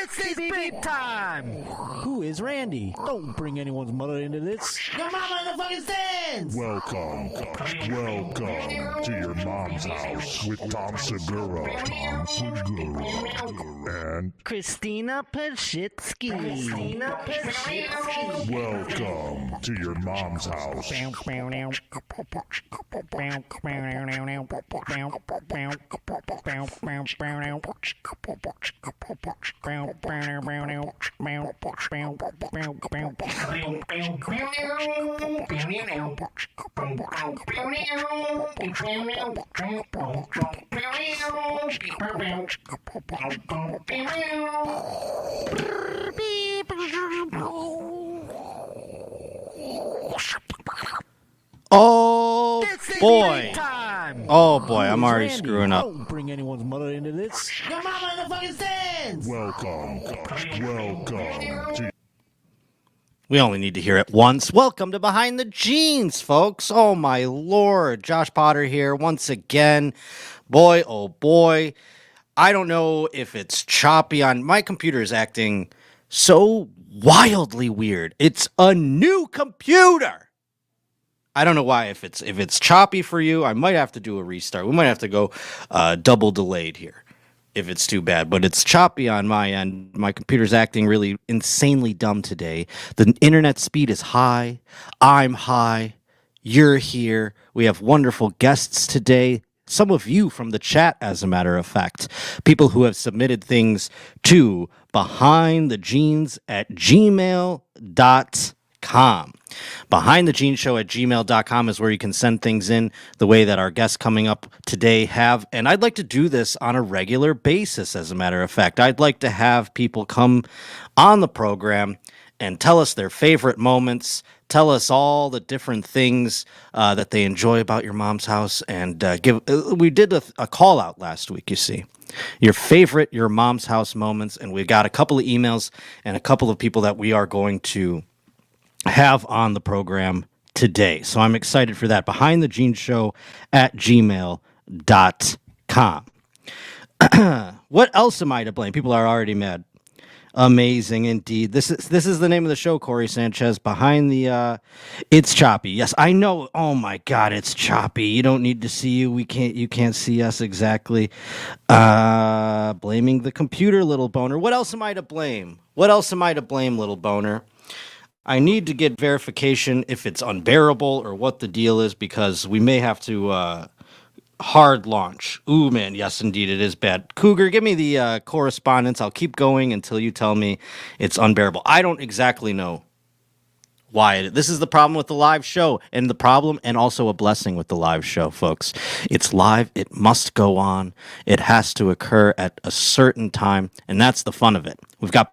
This is big time! Who is Randy? Don't bring anyone's mother into this. Your mama in the fucking stands! Welcome to your mom's house with Tom Segura, and Christina Pashitsky. welcome to your mom's house. Oh boy! Oh boy, I'm already screwing up. Don't bring anyone's mother into this. Your mama in the fucking stands! Welcome to We only need to hear it once. Welcome to Behind the Jeans, folks. Oh my lord. Josh Potter here once again. Boy, oh boy. I don't know if it's choppy on my computer is acting so wildly weird. It's a new computer. I don't know why. If it's choppy for you, I might have to do a restart. We might have to go double delayed here if it's too bad. But it's choppy on my end. My computer's acting really insanely dumb today. The internet speed is high. I'm high. You're here. We have wonderful guests today. Some of you from the chat, as a matter of fact. People who have submitted things to behindthejeans@gmail.com. BehindTheJeansShow@gmail.com is where you can send things in the way that our guests coming up today have. And I'd like to do this on a regular basis, as a matter of fact. I'd like to have people come on the program and tell us their favorite moments, tell us all the different things that they enjoy about your mom's house, and we did a call out last week, you see. Your mom's house moments, and we got a couple of emails and a couple of people that we are going to have on the program today. So I'm excited for that. BehindTheJeansShow@gmail.com. What else am I to blame? People are already mad. Amazing indeed. This is the name of the show, Corey Sanchez. Behind the it's choppy. Yes, I know. Oh my God, it's choppy. You don't need to see you. You can't see us exactly. Blaming the computer, little boner. What else am I to blame? Little boner? I need to get verification if it's unbearable or what the deal is, because we may have to hard launch. Ooh, man, yes, indeed, it is bad. Cougar, give me the correspondence. I'll keep going until you tell me it's unbearable. I don't exactly know why. This is the problem with the live show, and the problem and also a blessing with the live show, folks. It's live. It must go on. It has to occur at a certain time, and that's the fun of it. We've got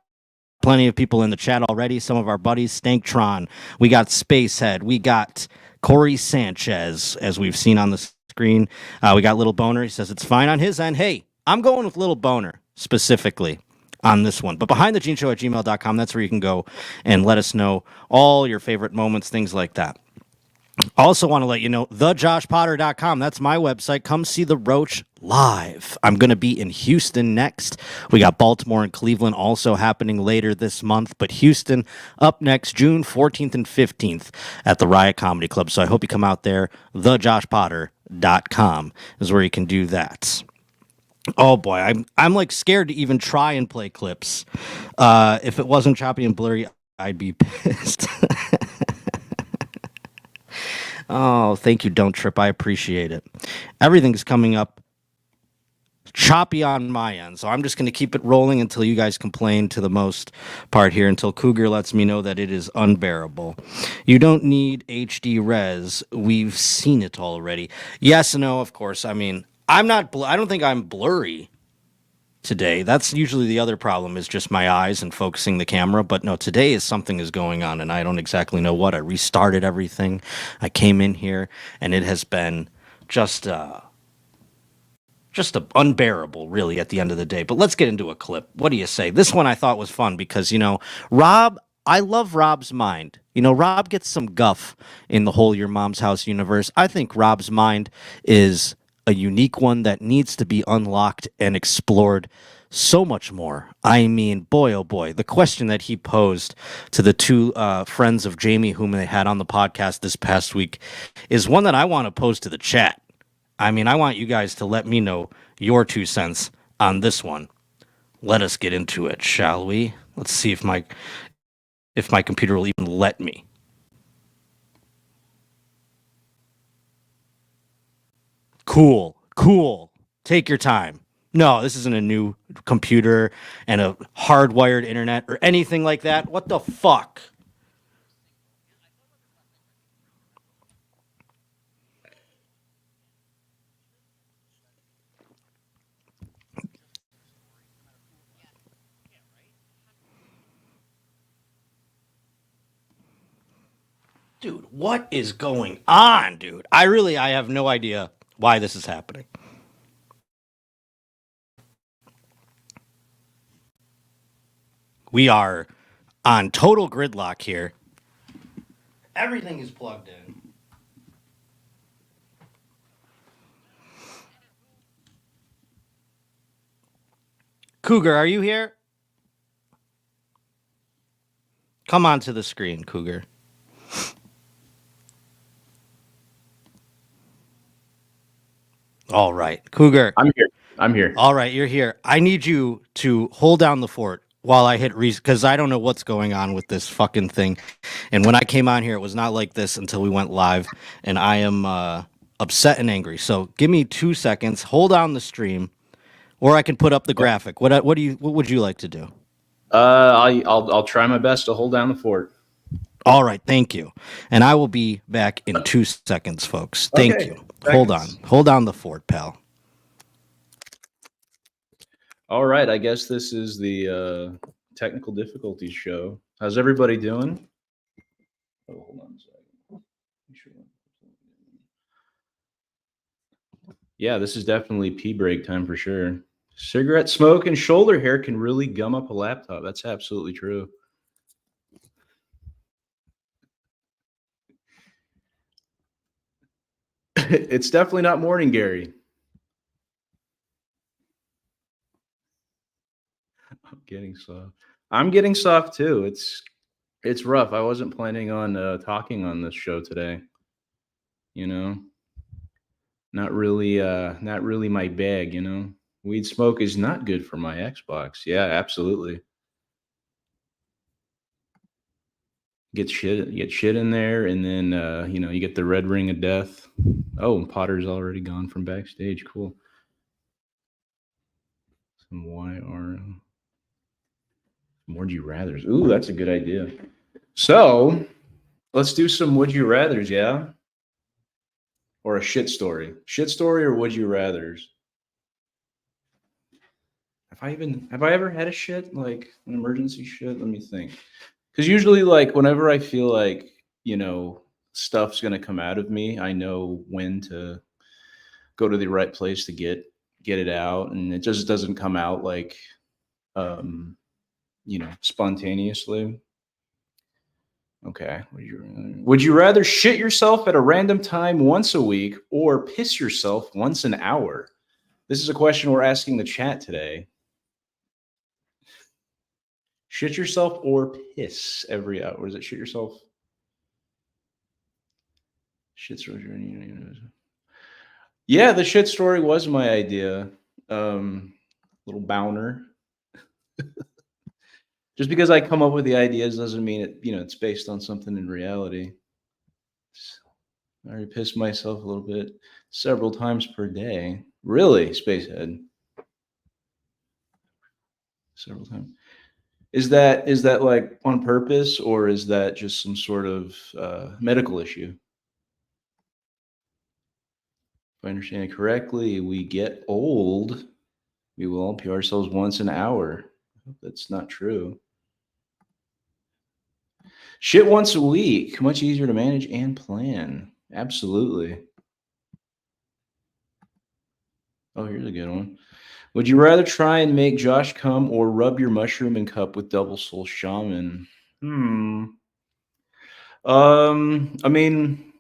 plenty of people in the chat already. Some of our buddies, Stanktron. We got Spacehead. We got Corey Sanchez, as we've seen on the screen. We got Little Boner. He says it's fine on his end. Hey, I'm going with Little Boner specifically on this one. But BehindTheJeansShow@gmail.com, that's where you can go and let us know all your favorite moments, things like that. Also want to let you know, thejoshpotter.com. That's my website. Come see the Roach live. I'm going to be in Houston next. We got Baltimore and Cleveland also happening later this month, but Houston up next, June 14th and 15th at the Riot Comedy Club. So I hope you come out there. Thejoshpotter.com is where you can do that. Oh boy, I'm like scared to even try and play clips. If it wasn't choppy and blurry, I'd be pissed. Oh, thank you, Don't Trip. I appreciate it. Everything's coming up choppy on my end, so I'm just going to keep it rolling until you guys complain to the most part here, until Cougar lets me know that it is unbearable. You don't need HD res. We've seen it already. Yes and no, of course. I mean, I don't think I'm blurry today. That's usually the other problem, is just my eyes and focusing the camera. But no, today something is going on, and I don't exactly know what. I restarted everything. I came in here, and it has been just unbearable, really, at the end of the day. But let's get into a clip. What do you say? This one I thought was fun because, Rob, I love Rob's mind. Rob gets some guff in the whole Your Mom's House universe. I think Rob's mind is a unique one that needs to be unlocked and explored so much more. I mean, boy, oh boy, the question that he posed to the two friends of Jamie, whom they had on the podcast this past week, is one that I want to pose to the chat. I mean, I want you guys to let me know your 2 cents on this one. Let us get into it, shall we? Let's see if my computer will even let me. Cool. Take your time. No, this isn't a new computer and a hardwired internet or anything like that. What the fuck? Dude, what is going on, dude? I have no idea why this is happening. We are on total gridlock here. Everything is plugged in. Cougar, are you here? Come onto the screen, Cougar. All right, Cougar. I'm here. All right, you're here. I need you to hold down the fort while I hit because I don't know what's going on with this fucking thing. And when I came on here, it was not like this until we went live, and I am upset and angry. So give me 2 seconds. Hold on the stream, or I can put up the graphic. What would you like to do? I'll try my best to hold down the fort. All right, thank you. And I will be back in 2 seconds, folks. Thank you. Seconds. Hold on the fort, pal. All right, I guess this is the technical difficulties show. How's everybody doing? Oh, hold on a second. Yeah, this is definitely pee break time for sure. Cigarette smoke and shoulder hair can really gum up a laptop. That's absolutely true. It's definitely not morning, Gary. I'm getting soft too. It's rough. I wasn't planning on talking on this show today. You know, not really my bag. You know, weed smoke is not good for my Xbox. Yeah, absolutely. Get shit in there, and then you get the red ring of death. Oh, and Potter's already gone from backstage. Cool. Some YR. Would you rathers? Ooh, that's a good idea. So let's do some would you rathers, yeah? Or a shit story. Shit story or would you rathers? Have I ever had a shit, like an emergency shit? Let me think. Because usually, like, whenever I feel like, stuff's gonna come out of me, I know when to go to the right place to get it out, and it just doesn't come out like spontaneously. Okay. Would you rather shit yourself at a random time once a week or piss yourself once an hour? This is a question we're asking the chat today. Shit yourself or piss every hour? Or is it shit yourself? Shit story. Yeah, the shit story was my idea. Little bouner. Just because I come up with the ideas doesn't mean it's based on something in reality. I already pissed myself a little bit several times per day. Really, Spacehead? Several times. Is that like on purpose, or is that just some sort of medical issue? If I understand it correctly, we get old. We will all pee ourselves once an hour. I hope that's not true. Shit once a week, much easier to manage and plan. Absolutely. Oh, here's a good one. Would you rather try and make Josh come or rub your mushroom and cup with Double Soul Shaman? I mean,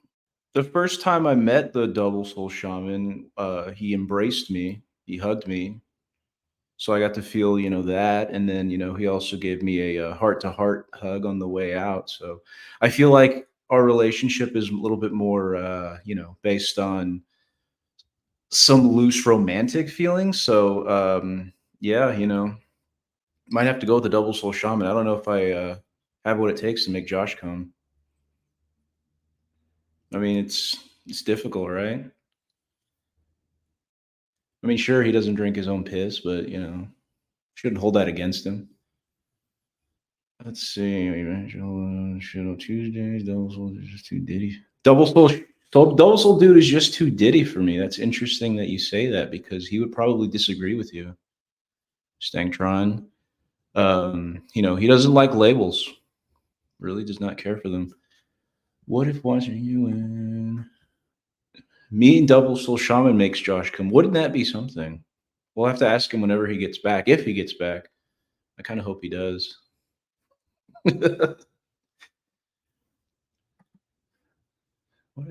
the first time I met the Double Soul Shaman, he embraced me. He hugged me. So I got to feel, that. And then, he also gave me a heart-to-heart hug on the way out. So I feel like our relationship is a little bit more, based on some loose romantic feelings. So, yeah, might have to go with the double soul shaman. I don't know if I have what it takes to make Josh come. I mean, it's difficult, right? I mean, sure, he doesn't drink his own piss, but shouldn't hold that against him. Let's see. Shit on Tuesdays. Double Soul is just too ditty. Double Soul dude is just too ditty for me. That's interesting that you say that because he would probably disagree with you. Stangtron. He doesn't like labels. Really does not care for them. What if watching you in me and Double Soul Shaman makes Josh come? Wouldn't that be something? We'll have to ask him whenever he gets back, if he gets back. I kind of hope he does. What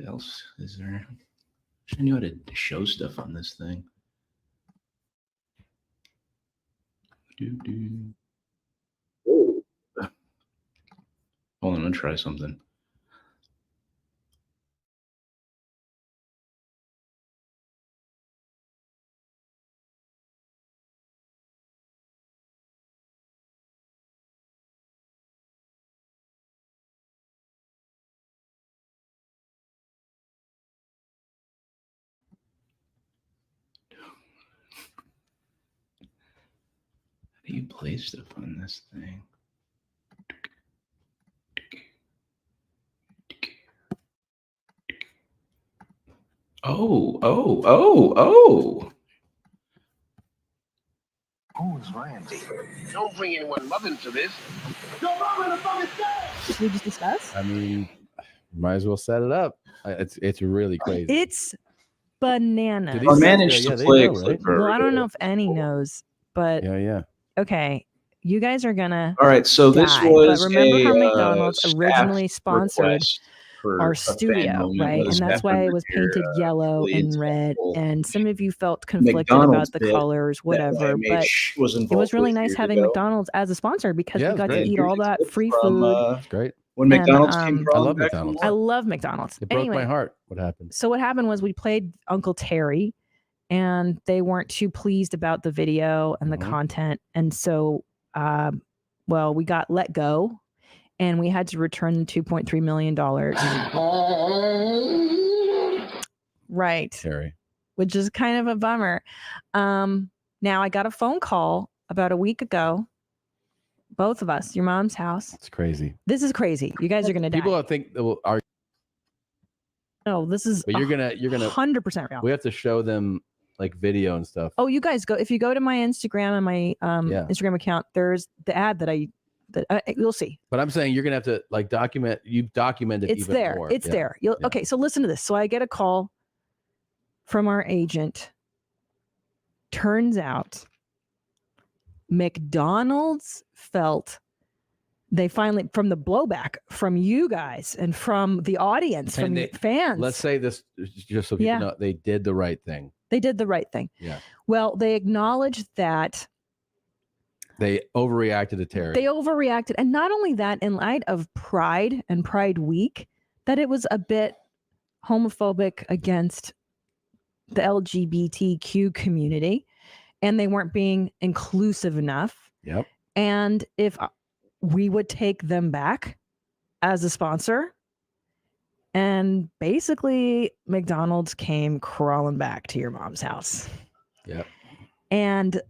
else is there? I knew how to show stuff on this thing. Hold on, I'll try something. How do you play stuff on this thing? Oh. Who's Randy? Don't bring anyone love into this. Should we just discuss? I mean, might as well set it up. It's really crazy. It's bananas. Our man managed to play a clip. Well, I don't know if Annie knows, but yeah. Okay, you guys are gonna. All right, so this die, was but remember how McDonald's staff originally sponsored request for our a fan studio, moment. right? Let us And that's have why it them was here, painted yellow really and red. insightful. And some of you felt conflicted McDonald's about the bit colors, that whatever. But was it was really involved nice with having years ago. McDonald's as a sponsor because Yeah, we it's got to great. eat Here's all a that clip free from, food. It's great. when And, McDonald's came I crawling love back from McDonald's. I work. love McDonald's. It broke Anyway, my heart. What happened? so what happened was we played Uncle Terry, and they weren't too pleased about the video and the content, and so, we got let go, and we had to return the $2.3 million. Right. Terry. Which is kind of a bummer. Now I got a phone call about a week ago. Both of us, your mom's house. It's crazy. This is crazy. You guys are gonna die. People think are. No, this is. But you're gonna 100% real. We have to show them like video and stuff. Oh, you guys go. If you go to my Instagram and my Instagram account, there's the ad that you'll see. But I'm saying you're gonna have to like document. You've documented. It's even there. more. It's there. Okay, so listen to this. So I get a call from our agent. Turns out McDonald's felt they finally, from the blowback from you guys and from the audience, from the fans. Let's say this just so people know they did the right thing. They did the right thing. Yeah. Well, they acknowledged that they overreacted to Terry. They overreacted. And not only that, in light of Pride and Pride Week, that it was a bit homophobic against the LGBTQ community, and they weren't being inclusive enough. Yep. And if we would take them back as a sponsor, and basically McDonald's came crawling back to your mom's house. Yep. And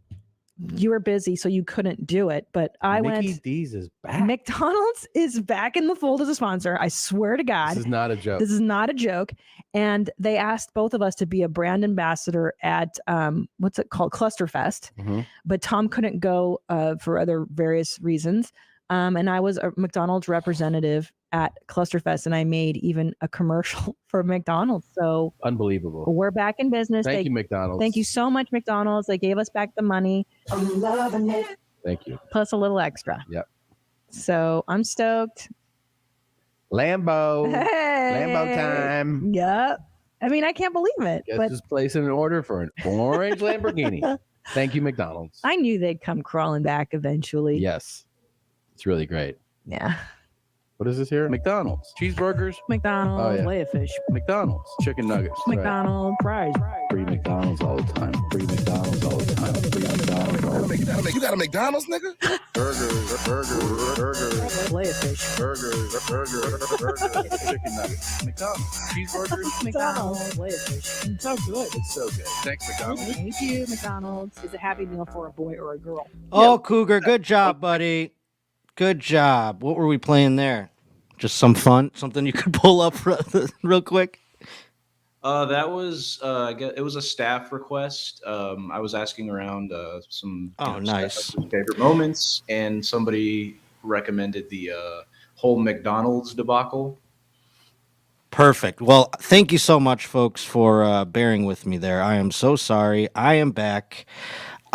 you were busy, so you couldn't do it. But I Mickey D's is back. McDonald's is back in the fold as a sponsor. I swear to God. This is not a joke. This is not a joke. And they asked both of us to be a brand ambassador at what's it called? Clusterfest. Mm-hmm. But Tom couldn't go for other various reasons. And I was a McDonald's representative at Clusterfest, and I made even a commercial for McDonald's. So unbelievable. We're back in business. Thank you, McDonald's. Thank you so much, McDonald's. They gave us back the money. I'm loving it. Thank you. Plus a little extra. Yep. So I'm stoked. Lambo. Hey. Lambo time. Yep. I mean, I can't believe it. Guess but just placing an order for an orange Lamborghini. Thank you, McDonald's. I knew they'd come crawling back eventually. Yes. It's really great. Yeah. What is this here? McDonald's cheeseburgers, McDonald's, Oh, yeah. Filet fish, McDonald's chicken nuggets, McDonald's, fries. free McDonald's all the time, free McDonald's all the time, free McDonald's all the time. You got a McDonald's, nigga? Burgers, Filet fish. chicken nuggets, McDonald's cheeseburgers. McDonald's, Filet fish. It's so good. It's so good. Thanks, McDonald's. Thank you, McDonald's. Is a Happy Meal for a boy or a girl? Oh, Cougar, good job, buddy. Good job. What were we playing there? Just some fun, something you could pull up real quick. That was it was a staff request. I was asking around some nice staff favorite moments, and somebody recommended the whole McDonald's debacle. Perfect. Well, thank you so much, folks, for bearing with me there. I am so sorry. I am back.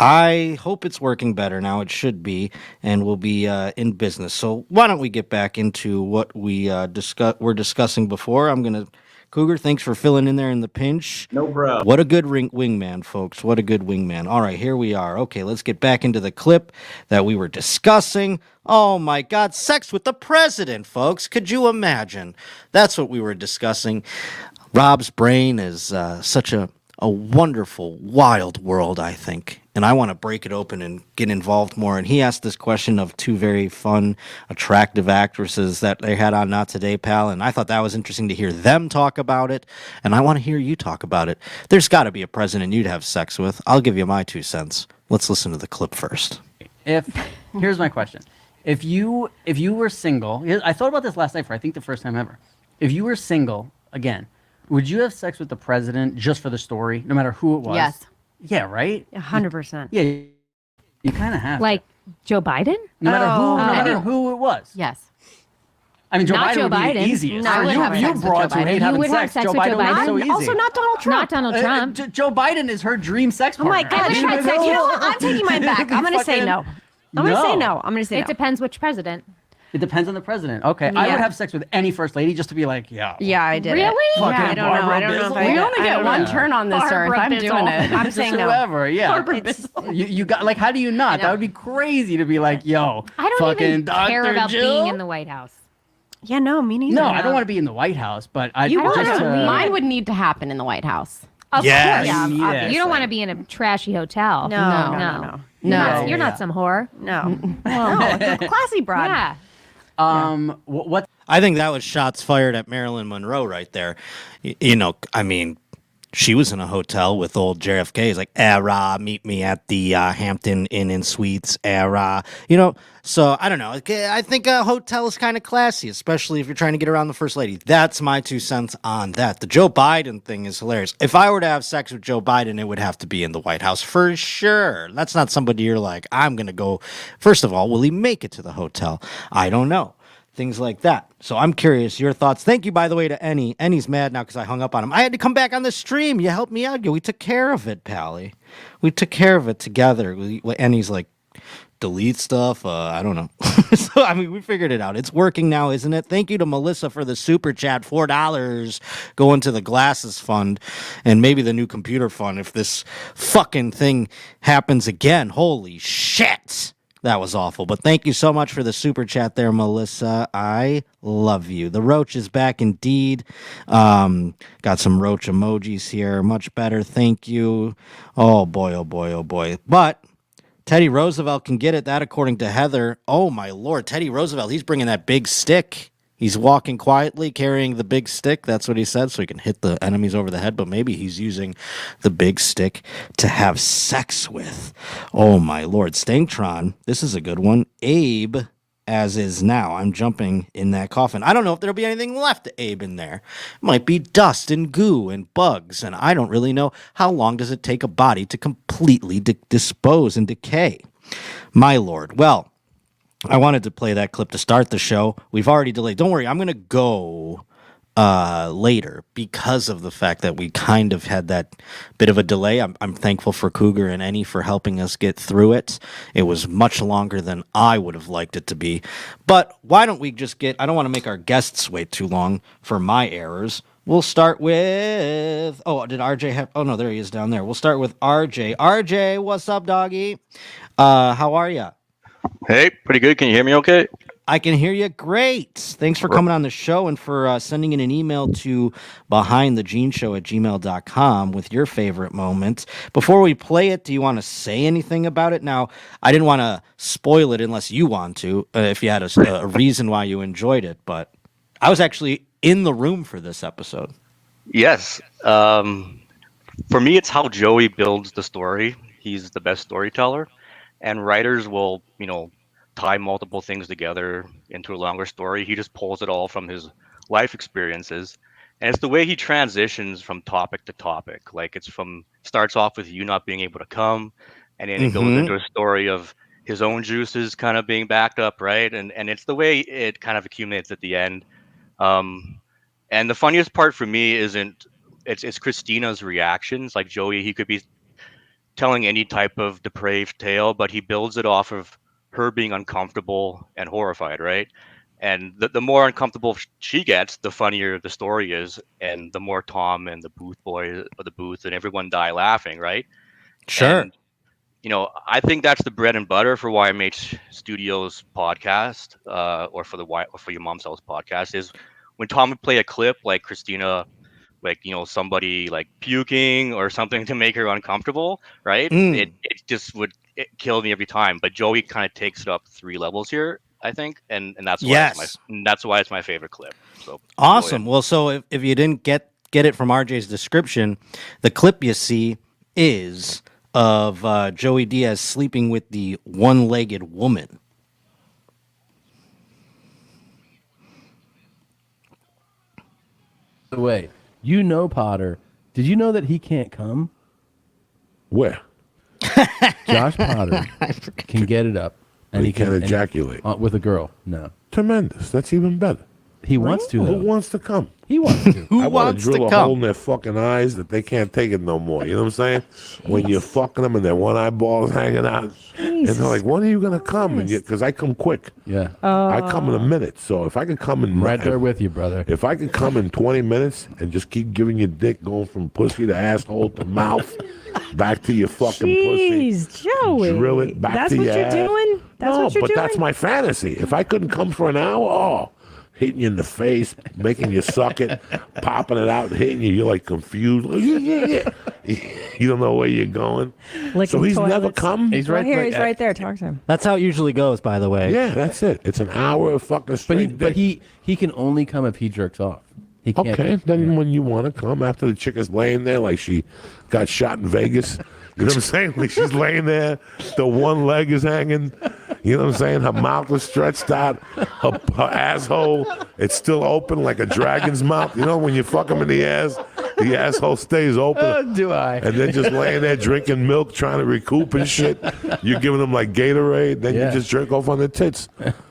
I hope it's working better now. It should be, and we'll be in business. So why don't we get back into what we were discussing before? Cougar, thanks for filling in there in the pinch. No problem. What a good wingman, folks. What a good wingman. All right, here we are. Okay, let's get back into the clip that we were discussing. Oh, my God. Sex with the president, folks. Could you imagine? That's what we were discussing. Rob's brain is such a wonderful, wild world, I think. And I want to break it open and get involved more. And he asked this question of two very fun, attractive actresses that they had on Not Today, Pal. And I thought that was interesting to hear them talk about it. And I want to hear you talk about it. There's got to be a president you'd have sex with. I'll give you my 2 cents. Let's listen to the clip first. Here's my question. If you were single, I thought about this last night for I think the first time ever. If you were single again, would you have sex with the president just for the story, no matter who it was? Yes. Yeah, right? 100%. Yeah, you kind of have. Like Joe Biden? No matter who it was. Yes. I mean, Joe Not Biden Joe would be Biden. the easiest. No, I would have sex you with brought Joe to Biden. hate You having would have sex. sex Joe with Biden Joe would be Biden. so easy. Also, not Donald Trump. Not Donald Trump. Joe Biden is her dream sex Oh partner. my God. I You know what? I'm taking mine back. I'm going to say no. I'm going to say no. I'm going to say no. It depends which president. It depends on the president. Okay, I would have sex with any first lady just to be like, yeah. Yeah, I did. Really? Fucking I don't know. I don't know if I We only get one turn on this earth. I'm doing it. I'm saying no. Whoever, yeah. You got like, how do you not? That would be crazy to be like, yo, I don't fucking even Dr. care about Jill? being in the White House. Yeah, no, me neither. No, I don't want to be in the White House, but I You just would. Mine would need to happen in the White House. Of Yes. course. Yes. You don't want to be in a trashy hotel. No. You're not some whore. No. No. Classy broad. Yeah. what? I think that was shots fired at Marilyn Monroe right there. I mean, she was in a hotel with old JFK. He's like, meet me at the Hampton Inn and Suites, So, I don't know. I think a hotel is kind of classy, especially if you're trying to get around the first lady. That's my 2 cents on that. The Joe Biden thing is hilarious. If I were to have sex with Joe Biden, it would have to be in the White House for sure. That's not somebody you're like, I'm going to go. First of all, will he make it to the hotel? I don't know. Things like that. So I'm curious, your thoughts. Thank you, by the way, to Ennie. Ennie's mad now because I hung up on him. I had to come back on the stream. You helped me out. We took care of it, Pally. We took care of it together. Ennie's like, delete stuff. I don't know. So, I mean, we figured it out. It's working now, isn't it? Thank you to Melissa for the super chat. $4 going to the glasses fund and maybe the new computer fund if this fucking thing happens again. Holy shit. That was awful. But thank you so much for the super chat there, Melissa. I love you. The Roach is back indeed. Got some Roach emojis here. Much better. Thank you. Oh, boy, oh, boy, oh, boy. But Teddy Roosevelt can get it. That, according to Heather. Oh, my Lord. Teddy Roosevelt, he's bringing that big stick. He's walking quietly, carrying the big stick. That's what he said, so he can hit the enemies over the head. But maybe he's using the big stick to have sex with. Oh, my Lord. Stangtron, this is a good one. Abe, as is now. I'm jumping in that coffin. I don't know if there'll be anything left of Abe in there. It might be dust and goo and bugs, and I don't really know how long does it take a body to completely dispose and decay. My Lord. Well, I wanted to play that clip to start the show. We've already delayed. Don't worry, I'm going to go later because of the fact that we kind of had that bit of a delay. I'm thankful for Cougar and Ennie for helping us get through it. It was much longer than I would have liked it to be. But why don't we just I don't want to make our guests wait too long for my errors. We'll start with. Oh, did RJ have? Oh no, there he is down there. We'll start with RJ. RJ, what's up, doggy? How are you? Hey, pretty good. Can you hear me okay? I can hear you great. Thanks for coming on the show and for sending in an email to behindthegeneshow@gmail.com with your favorite moments. Before we play it, do you want to say anything about it? Now, I didn't want to spoil it unless you want to, if you had a reason why you enjoyed it, but I was actually in the room for this episode. Yes. For me, it's how Joey builds the story. He's the best storyteller, and writers will, tie multiple things together into a longer story. He just pulls it all from his life experiences, and it's the way he transitions from topic to topic. Like starts off with you not being able to come, and then it goes into a story of his own juices kind of being backed up, right? And it's the way it kind of accumulates at the end. And the funniest part for me it's Christina's reactions. Like Joey, he could be telling any type of depraved tale, but he builds it off of her being uncomfortable and horrified, right? And the more uncomfortable she gets, the funnier the story is, and the more Tom and the booth boy or the booth and everyone die laughing, right? Sure. And, I think that's the bread and butter for YMH Studios podcast, or for your mom's house podcast, is when Tom would play a clip like Christina, like somebody like puking or something to make her uncomfortable, right? It just would kill me every time. But Joey kind of takes it up 3 levels here, I think, and that's why that's why it's my favorite clip. So awesome. Well, so if you didn't get it from RJ's description, the clip you see is of Joey Diaz sleeping with the one-legged woman. By the way, Potter, did you know that he can't come? Where? Josh Potter can get it up. And he can ejaculate. With a girl, no. Tremendous. That's even better. He wants to, though. Who wants to come? He wants to. Who wants to drill a hole in their fucking eyes that they can't take it no more. You know what I'm saying? When you're fucking them and their one eyeball is hanging out. And they're like, when are you going to come? Because I come quick. Yeah. I come in a minute. So if I could come in... Right there with you, brother. If I could come in 20 minutes and just keep giving you dick going from pussy to asshole to mouth, back to your fucking pussy. Jeez, Joey. Drill it back That's to what your you're ass. doing? That's what you're but doing? that's my fantasy. If I couldn't come for an hour, hitting you in the face, making you suck it, popping it out, hitting you, you're like confused. You don't know where you're going. Licking So he's toilets. never come? He's right here. He's right there. Talk to him. That's how it usually goes, by the way. Yeah, that's it. It's an hour of fucking straight But he can only come if he jerks off. He can't. Okay, then when you want to come, after the chick is laying there like she got shot in Vegas, you know what I'm saying? Like she's laying there, the one leg is hanging, you know what I'm saying? Her mouth is stretched out, her asshole, it's still open like a dragon's mouth. You know, when you fuck them in the asshole stays open. Do I? And then just laying there drinking milk, trying to recoup and shit. You're giving them like Gatorade, then you just jerk off on the tits.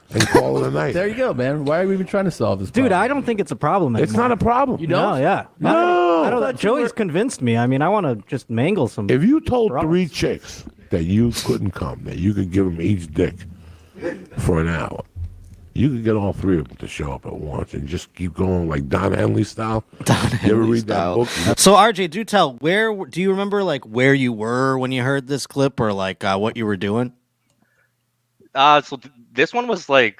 And call it a night. There you go, man. Why are we even trying to solve this problem? Dude, I don't think it's a problem anymore. It's not a problem. You don't? No, yeah. No. I don't, Joey's convinced me. I mean, I want to just mangle some. If you told 3 chicks that you couldn't come, that you could give them each dick for an hour, you could get all 3 of them to show up at once and just keep going like Don Henley style. You ever read that book? So RJ, do tell, do you remember like where you were when you heard this clip, or like what you were doing? So this one was like,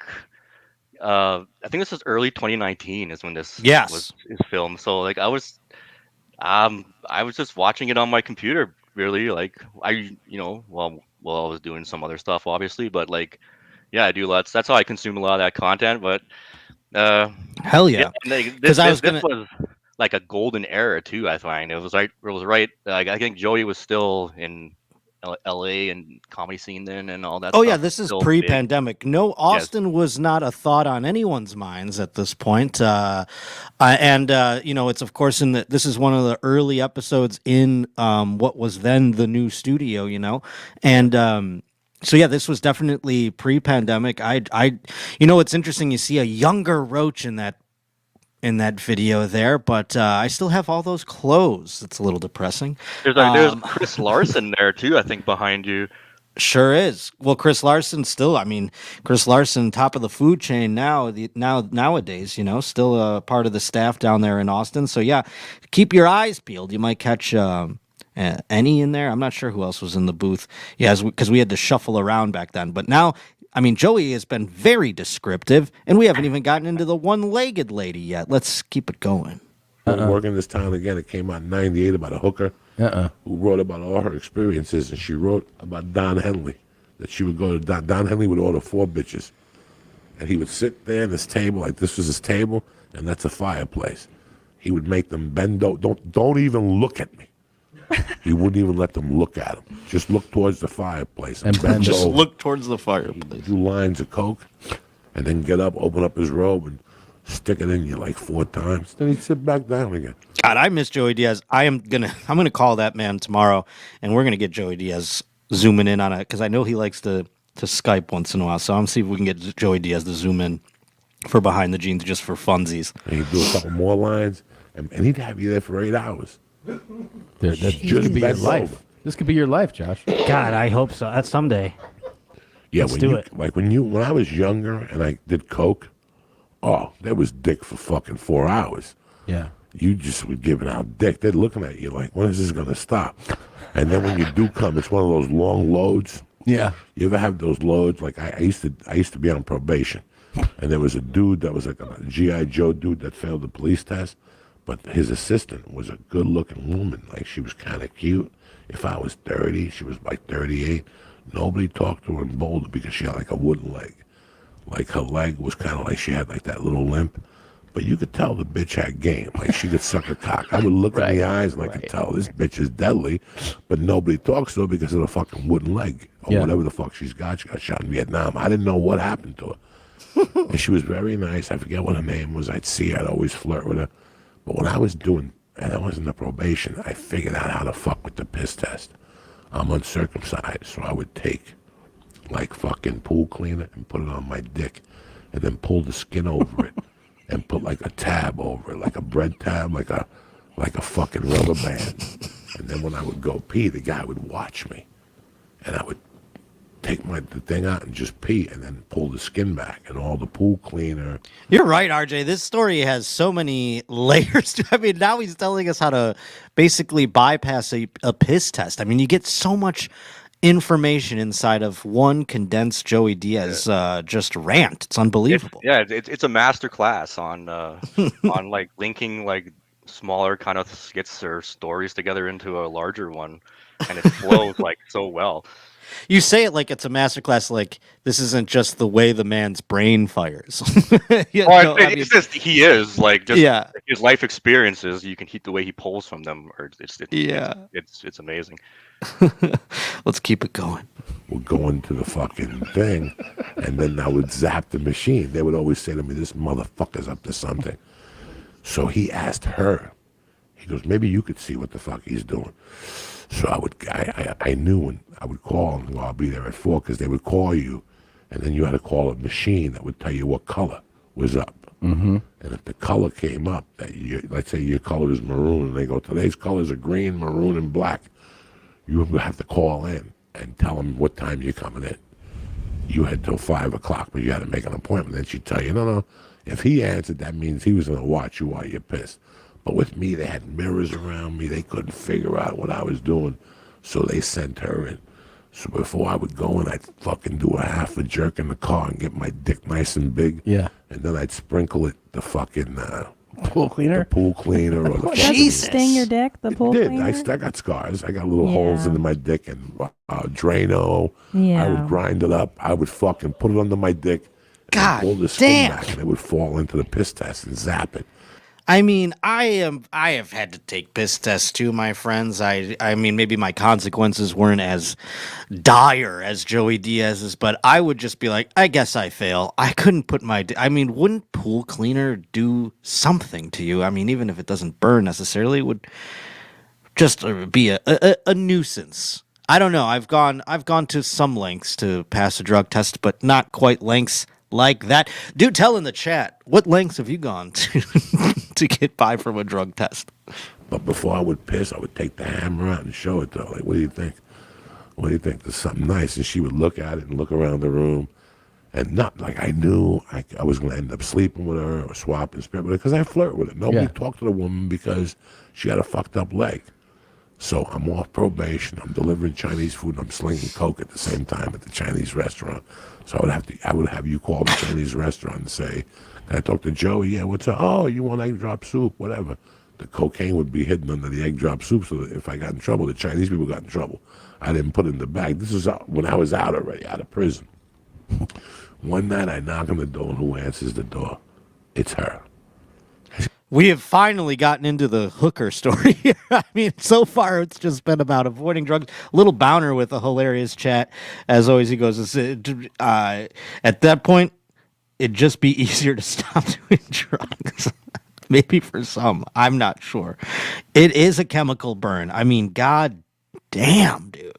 I think this was early 2019 is when this was filmed. So like I was just watching it on my computer, really. Like I was doing some other stuff, obviously, but like, yeah, I do lots. That's how I consume a lot of that content. But hell yeah, this was like a golden era too. I find it was right. Like I think Joey was still in LA and comedy scene then and all that. Oh stuff. yeah, this is pre-pandemic. No, Austin was not a thought on anyone's minds at this point. It's of course this is one of the early episodes in what was then the new studio, and so yeah, this was definitely pre-pandemic. It's interesting. You see a younger Roach in that video there, but I still have all those clothes. It's a little depressing. There's Chris Larson there too, I think, behind you. Sure is. Well, Chris Larson still. I mean, Chris Larson, top of the food chain nowadays. Still a part of the staff down there in Austin. So yeah, keep your eyes peeled. You might catch any in there. I'm not sure who else was in the booth. Yeah, because we had to shuffle around back then. But now, I mean, Joey has been very descriptive, and we haven't even gotten into the one-legged lady yet. Let's keep it going. Working this town again. It came out in '98 about a hooker who wrote about all her experiences, and she wrote about Don Henley, that she would go to Don Henley would order 4 bitches, and he would sit there at his table, like this was his table, and that's a fireplace. He would make them bend over. Don't even look at me. He wouldn't even let them look at him. Just look towards the fireplace and bend Just over. look towards the fireplace. Do lines of coke, and then get up, open up his robe, and stick it in you like 4 times. Then he'd sit back down again. God, I miss Joey Diaz. I'm gonna call that man tomorrow, and we're gonna get Joey Diaz zooming in on it because I know he likes to Skype once in a while. So I'm see if we can get Joey Diaz to zoom in for Behind the Jeans just for funsies. And he'd do a couple more lines, and he'd have you there for 8 hours. This could be your life. This could be your life, Josh. God, I hope so. That's someday. Yeah, Let's do it. Like when I was younger and I did coke, there was dick for fucking 4 hours. Yeah. You just were giving out dick. They're looking at you like, when is this going to stop? And then when you do come, it's one of those long loads. Yeah. You ever have those loads? Like I used to be on probation, and there was a dude that was like a G.I. Joe dude that failed the police test, but his assistant was a good-looking woman. Like she was kind of cute. If I was 30, she was like 38. Nobody talked to her in Boulder because she had like a wooden leg. Like her leg was kind of like she had like that little limp. But you could tell the bitch had game. Like she could suck a cock. I would look in the eyes and I could tell this bitch is deadly. But nobody talks to her because of the fucking wooden leg. Or whatever the fuck she's got. She got shot in Vietnam. I didn't know what happened to her. And she was very nice. I forget what her name was. I'd see her. I'd always flirt with her. But when I was and I was in the probation, I figured out how to fuck with the piss test. I'm uncircumcised, so I would take like fucking pool cleaner and put it on my dick and then pull the skin over it and put like a tab over it, like a bread tab, like a fucking rubber band. And then when I would go pee, the guy would watch me and I would take the thing out and just pee and then pull the skin back and all the pool cleaner. You're right, RJ. This story has so many layers to it. I mean, now he's telling us how to basically bypass a piss test. I mean, you get so much information inside of one condensed Joey Diaz just rant. It's unbelievable. It's a master class on on like linking like smaller kind of skits or stories together into a larger one, and it flows like so well. You say it like it's a masterclass, like this isn't just the way the man's brain fires. It's just he is like just his life experiences. You can heat the way he pulls from them, or it's amazing. Let's keep it going. We'll go into the fucking thing, and then I would zap the machine. They would always say to me, "This motherfucker's up to something." So he asked her. He goes, "Maybe you could see what the fuck he's doing." So I knew when I would call and go, "I'll be there at 4," because they would call you, and then you had to call a machine that would tell you what color was up. Mm-hmm. And if the color came up, let's say your color is maroon, and they go, "Today's colors are green, maroon, and black," you would have to call in and tell them what time you're coming in. You had till 5 o'clock, but you had to make an appointment. Then she'd tell you, no. If he answered, that means he was going to watch you while you're pissed. But with me, they had mirrors around me. They couldn't figure out what I was doing, so they sent her in. So before I would go in, I'd fucking do a half a jerk in the car and get my dick nice and big. Yeah. And then I'd sprinkle it the fucking pool cleaner, or the Does it sting your dick? The pool did. cleaner? I got scars. I got little holes into my dick and Drano. Yeah. I would grind it up. I would fucking put it under my dick. And pull the skin back, and it would fall into the piss test and zap it. I mean, I have had to take piss tests too, my friends. I mean, maybe my consequences weren't as dire as Joey Diaz's, but I would just be like, I guess I fail. I couldn't put I mean, wouldn't pool cleaner do something to you? I mean, even if it doesn't burn necessarily, it would just be a nuisance. I don't know. I've gone to some lengths to pass a drug test, but not quite lengths like that. Do tell in the chat, what lengths have you gone to get by from a drug test? But before I would piss, I would take the hammer out and show it to her. Like, what do you think? what do you think? There's something nice. And she would look at it and look around the room. And not like I knew I was going to end up sleeping with her or swapping spit with her because I flirt with her. Nobody talked to the woman because she had a fucked up leg. So I'm off probation. I'm delivering Chinese food and I'm slinging coke at the same time at the Chinese restaurant. So I would have you call the Chinese restaurant and say, "Can I talk to Joey? Yeah, what's up? Oh, you want egg drop soup? Whatever." The cocaine would be hidden under the egg drop soup, so that if I got in trouble, the Chinese people got in trouble. I didn't put it in the bag. This was when I was out already, out of prison. One night I knock on the door, and who answers the door? It's her. We have finally gotten into the hooker story here. I mean, so far it's just been about avoiding drugs. Little Bowner with a hilarious chat. As always, he goes, at that point, it'd just be easier to stop doing drugs. Maybe for some. I'm not sure. It is a chemical burn. I mean, god damn, dude.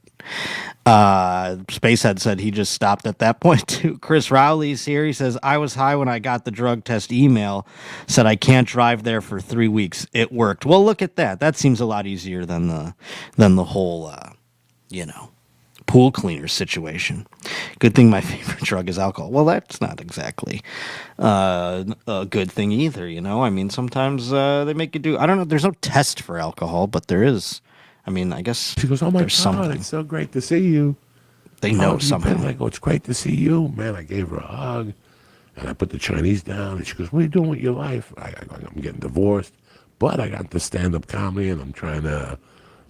Spacehead said he just stopped at that point too. Chris Rowley's here. He says, I was high when I got the drug test email. Said I can't drive there for 3 weeks. It worked. Well, look at that. That seems a lot easier than the whole, pool cleaner situation. Good thing my favorite drug is alcohol. Well, that's not exactly a good thing either, I mean, sometimes they make you do, I don't know, there's no test for alcohol, but there is. I mean, I guess she goes, "Oh my God, something. It's so great to see you." They know something. I go, "It's great to see you, man." I gave her a hug, and I put the Chinese down, and she goes, "What are you doing with your life?" I go, "I'm getting divorced, but I got the stand-up comedy, and I'm trying to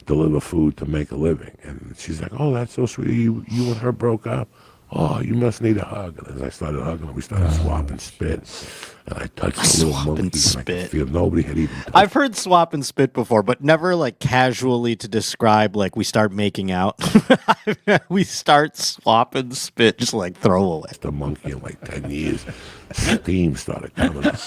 deliver food to make a living." And she's like, "Oh, that's so sweet. You and her broke up. Oh, you must need a hug." And as I started hugging her, we started swapping spit. And I touched the little monkey, and I could feel nobody had even touched. I've heard swap and spit before, but never like casually to describe like we start making out. We start swap and spit, just like throwaway. The monkey in like 10 years. Steam started coming up.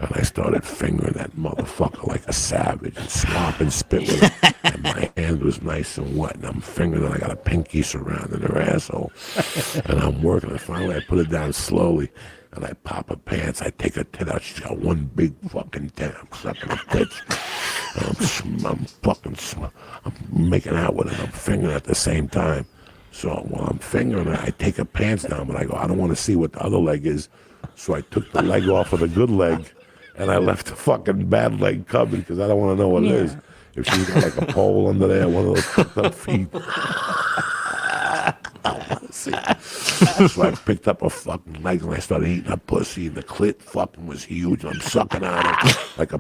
And I started fingering that motherfucker like a savage and swap and spit with it. And my hand was nice and wet. And I'm fingering it. I got a pinky surrounding her asshole. And I'm working. And finally I put it down slowly. And I pop her pants. I take her tit out. She's got one big fucking tit. I'm sucking her tits. And I'm making out with her. I'm fingering at the same time. So while I'm fingering her, I take her pants down. But I go, I don't want to see what the other leg is. So I took the leg off of the good leg. And I left the fucking bad leg covered because I don't want to know what it is. If she's got like a pole under there, one of those fucked up feet. So I picked up a fucking leg and I started eating her pussy. And the clit fucking was huge. And I'm sucking on it like a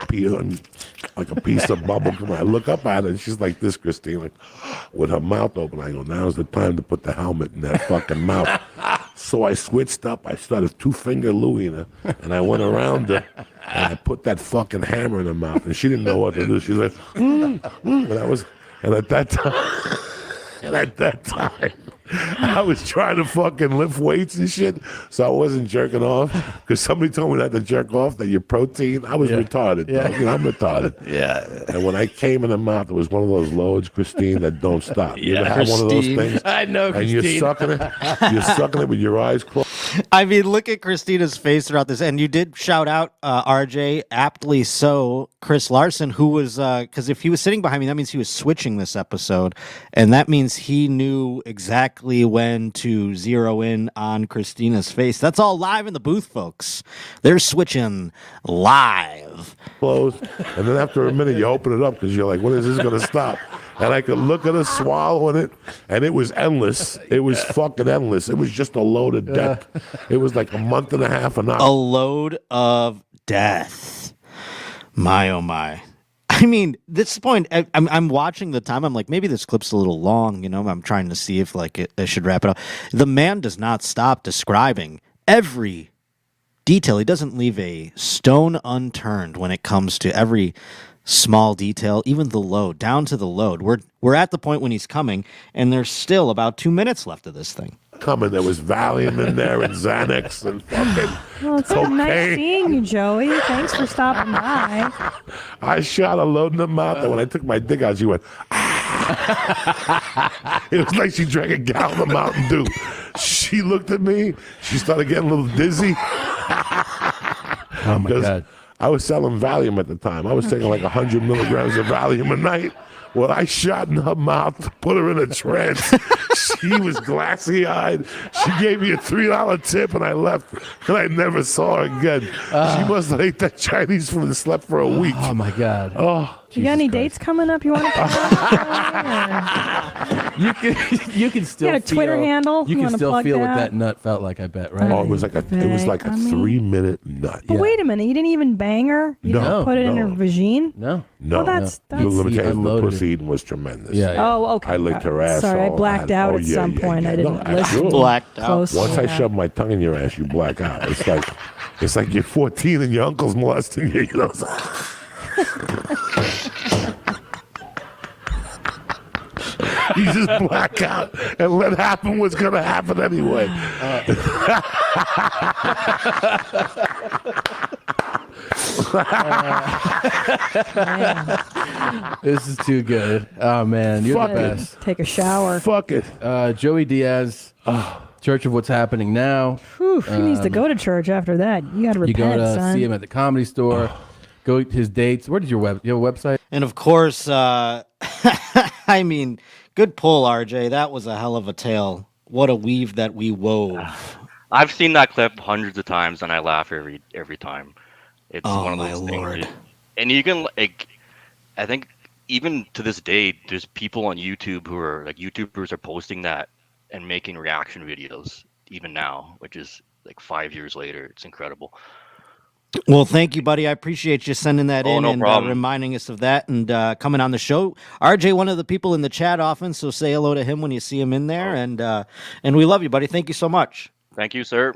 piece of bubble gum. I look up at her and she's like this, Christine, like, with her mouth open. I go, now's the time to put the helmet in that fucking mouth. So I switched up. I started 2-finger Louie in her, and I went around her, and I put that fucking hammer in her mouth, and she didn't know what to do. She was like, and at that time, I was trying to fucking lift weights and shit, so I wasn't jerking off, because somebody told me not to jerk off, that your protein, I was retarded. Yeah. I'm retarded. Yeah. And when I came in the mouth, it was one of those loads, Christine, that don't stop. You ever had one of those things? I know, Christine. And you're sucking it with your eyes closed. I mean, look at Christina's face throughout this. And you did shout out, RJ, aptly so, Chris Larson, who was, because if he was sitting behind me, that means he was switching this episode. And that means he knew exactly when to zero in on Christina's face. That's all live in the booth, folks. They're switching live. Closed. And then after a minute, you open it up because you're like, when is this going to stop? And I could look at her swallowing it, and it was endless. It was fucking endless. It was just a load of death. It was like a month and a half of A load of death. My, oh my. I mean, this point, I'm watching the time. I'm like, maybe this clip's a little long. I'm trying to see if like I should wrap it up. The man does not stop describing every detail. He doesn't leave a stone unturned when it comes to every small detail, even the load, down to the load. We're at the point when he's coming, and there's still about 2 minutes left of this thing. Coming, there was Valium in there and Xanax and fucking Well, it's so nice seeing you, Joey. Thanks for stopping by. I shot a load in the mouth, and when I took my dick out, she went, It was like she drank a gallon of Mountain Dew. She looked at me. She started getting a little dizzy. Oh, my God. I was selling Valium at the time. I was taking like 100 milligrams of Valium a night. Well, I shot in her mouth to put her in a trance. She was glassy-eyed. She gave me a $3 tip, and I left, and I never saw her again. She must have ate that Chinese food and slept for a week. Oh, my God. Oh, You got any dates coming up you want to You can still You got a Twitter feel, handle? You You can wanna still plug feel what that? that nut felt like, I bet, right? Oh, it was like a 3-minute nut. But wait a minute, you didn't even bang her? You No, didn't put it in her no. vagine? No. No, Well, that's- the that's- limitation of the unloaded it. proceeding was tremendous. Yeah, yeah. Oh, okay. I licked her ass. Sorry, I all- blacked out at some point. I didn't listen. absolutely. Blacked out. Close. Once I Yeah. shove my tongue in your ass, you black out. It's like you're 14 and your uncle's molesting you. You know. You just black out and let happen what's gonna happen anyway. This is too good. Oh, man. You're Fuck the it. best. Take a shower. Fuck it. Joey Diaz, Church of What's Happening Now. Whew, he needs to go to church after that. You got to You repent, go to son. see him at the Comedy Store. Go his dates. Where did you have a website? And of course, I mean, good pull, RJ. That was a hell of a tale. What a weave that we wove. I've seen that clip hundreds of times, and I laugh every time. It's Oh, one of my those Lord. things. And you can like, I think even to this day, there's people on YouTube who are like YouTubers are posting that and making reaction videos even now, which is like 5 years later. It's incredible. Well, thank you, buddy. I appreciate you sending that in no and problem. reminding us of that and coming on the show. RJ, one of the people in the chat often, so say hello to him when you see him in there. And we love you, buddy. Thank you so much. Thank you, sir.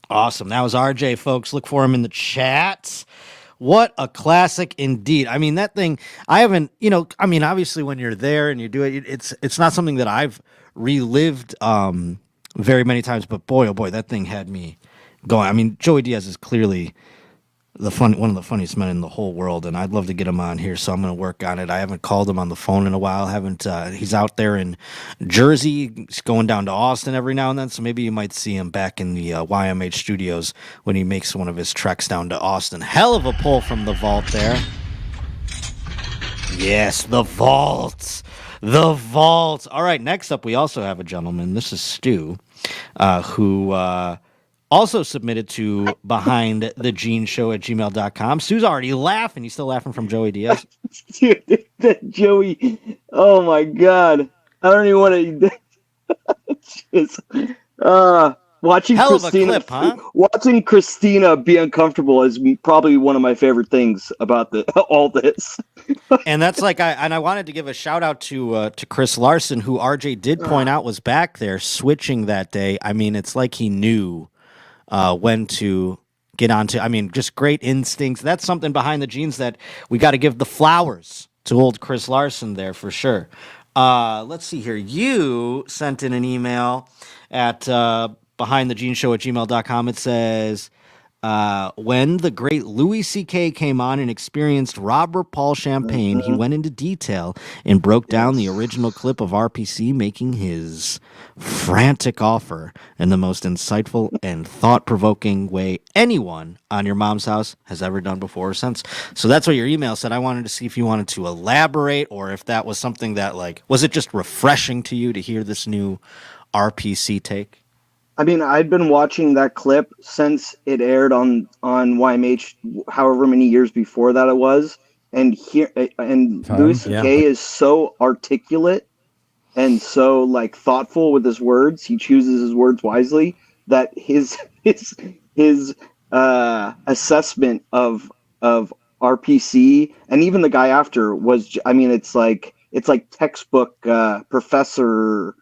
Awesome. That was RJ, folks. Look for him in the chat. What a classic indeed. I mean, that thing, I haven't, obviously when you're there and you do it, it's not something that I've relived very many times, but boy, oh boy, that thing had me going. I mean, Joey Diaz is clearly one of the funniest men in the whole world, and I'd love to get him on here, so I'm going to work on it. I haven't called him on the phone in a while. He's out there in Jersey. He's going down to Austin every now and then, so maybe you might see him back in the YMH studios when he makes one of his treks down to Austin. Hell of a pull from the vault there. Yes, the vault. The vault. All right, next up, we also have a gentleman. This is Stu, who also submitted to behindthegeneshow@gmail.com. Stu's already laughing. He's still laughing from Joey Diaz. Dude, that Joey. Oh my God. I don't even want to. Just, watching Hell of a Christina, clip, huh? Watching Christina be uncomfortable is probably one of my favorite things about all this. And that's like, I wanted to give a shout out to Chris Larson, who RJ did point out was back there switching that day. I mean, it's like he knew when to get onto. I mean, just great instincts. That's something behind the genes that we got to give the flowers to old Chris Larson there for sure. Let's see here. You sent in an email at behindthegeneshow@gmail.com. It says, when the great Louis C.K. came on and experienced Robert Paul champagne, he went into detail and broke down the original clip of RPC making his frantic offer in the most insightful and thought-provoking way anyone on Your Mom's House has ever done before or since. So that's what your email said. I wanted to see if you wanted to elaborate or if that was something that, like, was it just refreshing to you to hear this new RPC take? I mean, I'd been watching that clip since it aired on YMH, however many years before that it was, and Louis C.K. is so articulate and so like thoughtful with his words. He chooses his words wisely. That his assessment of RPC and even the guy after was, I mean, it's like textbook professor,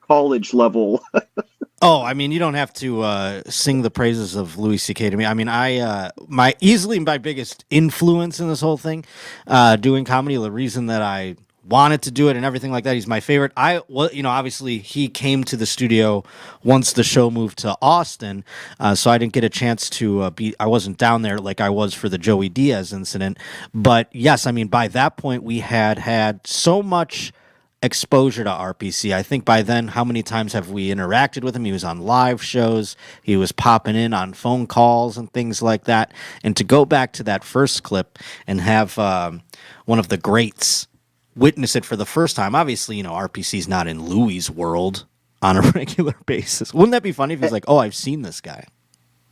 college level. Oh, I mean, you don't have to sing the praises of Louis C.K. to me. I mean, my biggest influence in this whole thing, doing comedy, the reason that I wanted to do it and everything like that, he's my favorite. Obviously he came to the studio once the show moved to Austin, so I didn't get a chance to I wasn't down there like I was for the Joey Diaz incident. But yes, I mean, by that point we had so much exposure to RPC. I think by then, how many times have we interacted with him? He was on live shows. He was popping in on phone calls and things like that. And to go back to that first clip and have one of the greats witness it for the first time. Obviously, you know, RPC's not in Louis' world on a regular basis. Wouldn't that be funny if he's like, oh, I've seen this guy?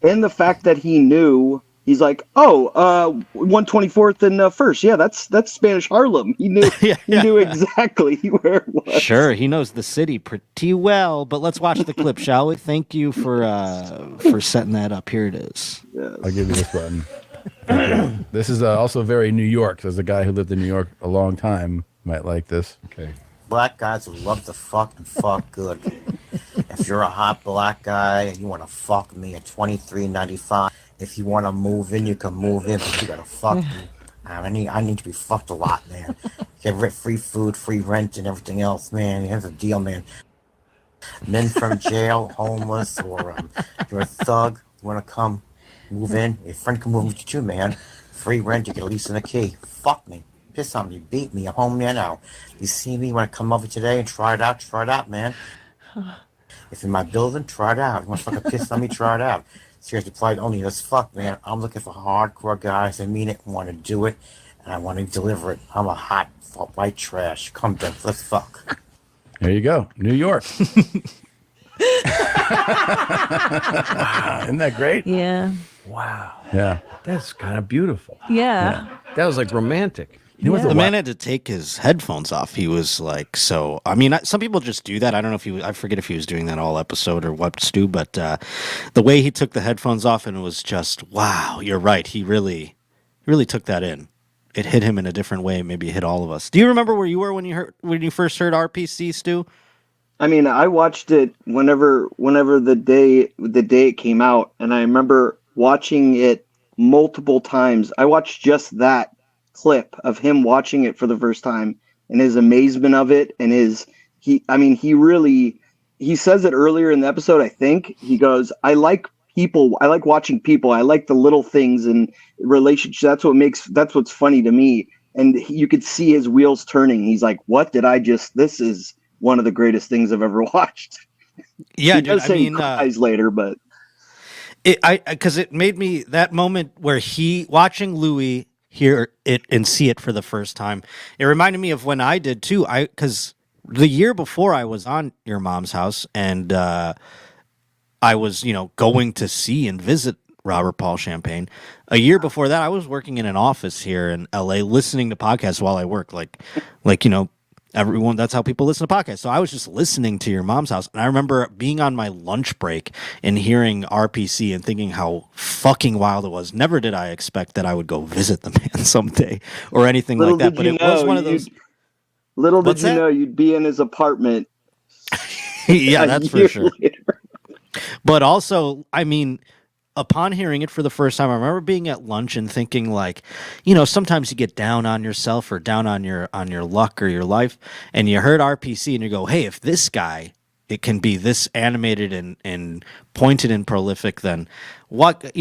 And the fact that he knew, he's like, 124th and 1st. Yeah, that's Spanish Harlem. He knew he knew exactly where it was. Sure, he knows the city pretty well. But let's watch the clip, shall we? Thank you for setting that up. Here it is. Yes. I'll give you this button. Okay. This is also very New York. There's a guy who lived in New York a long time. Might like this. Okay. Black guys who love to fuck and fuck good. If you're a hot black guy and you want to fuck me at $23.95, if you want to move in, you can move in, but you gotta fuck me. I need to be fucked a lot, man. Get free food, free rent, and everything else, man. Here's the deal, man. Men from jail, homeless, or you're a thug, you want to come move in, your friend can move with you too, man. Free rent, you get a lease and a key. Fuck me. Piss on me, beat me, I'm home there now. You see me, you want to come over today and try it out, man. If in my building, try it out. You want to fucking piss on me, try it out. Seriously, applied only as fuck, man. I'm looking for hardcore guys that mean it, want to do it, and I want to deliver it. I'm a hot white trash. Come then, let's fuck. There you go, New York. Wow, isn't that great? Yeah. Wow. Yeah. That's kind of beautiful. Yeah. That was like romantic. The man had to take his headphones off. He was like, so, I mean, some people just do that. I don't know if I forget if he was doing that all episode or what, Stu, but the way he took the headphones off and it was just, wow, you're right. He really took that in. It hit him in a different way. Maybe it hit all of us. Do you remember where you were when you first heard RPC, Stu? I mean, I watched it whenever the day it came out, and I remember watching it multiple times. I watched just that clip of him watching it for the first time and his amazement of it, and he says it earlier in the episode. I think he goes, I like people, I like watching people, I like the little things and relationships. That's what's funny to me. And you could see his wheels turning. He's like, this is one of the greatest things I've ever watched. Yeah, he dude, does say he cries later, but because it made me, that moment where he watching Louis hear it and see it for the first time, it reminded me of when I did too. Because the year before I was on Your Mom's House, and I was, going to see and visit Robert Paul Champagne. A year before that, I was working in an office here in LA, listening to podcasts while I work, like everyone, that's how people listen to podcasts. So I was just listening to Your Mom's House, and I remember being on my lunch break and hearing RPC and thinking how fucking wild it was. Never did I expect that I would go visit the man someday or anything like that. But it was one of those. Little did you know you'd be in his apartment. Yeah, that's for sure. But also, I mean, upon hearing it for the first time, I remember being at lunch and thinking, like, sometimes you get down on yourself or down on your luck or your life, and you heard RPC and you go, hey, if this guy, it can be this animated and pointed and prolific, then what,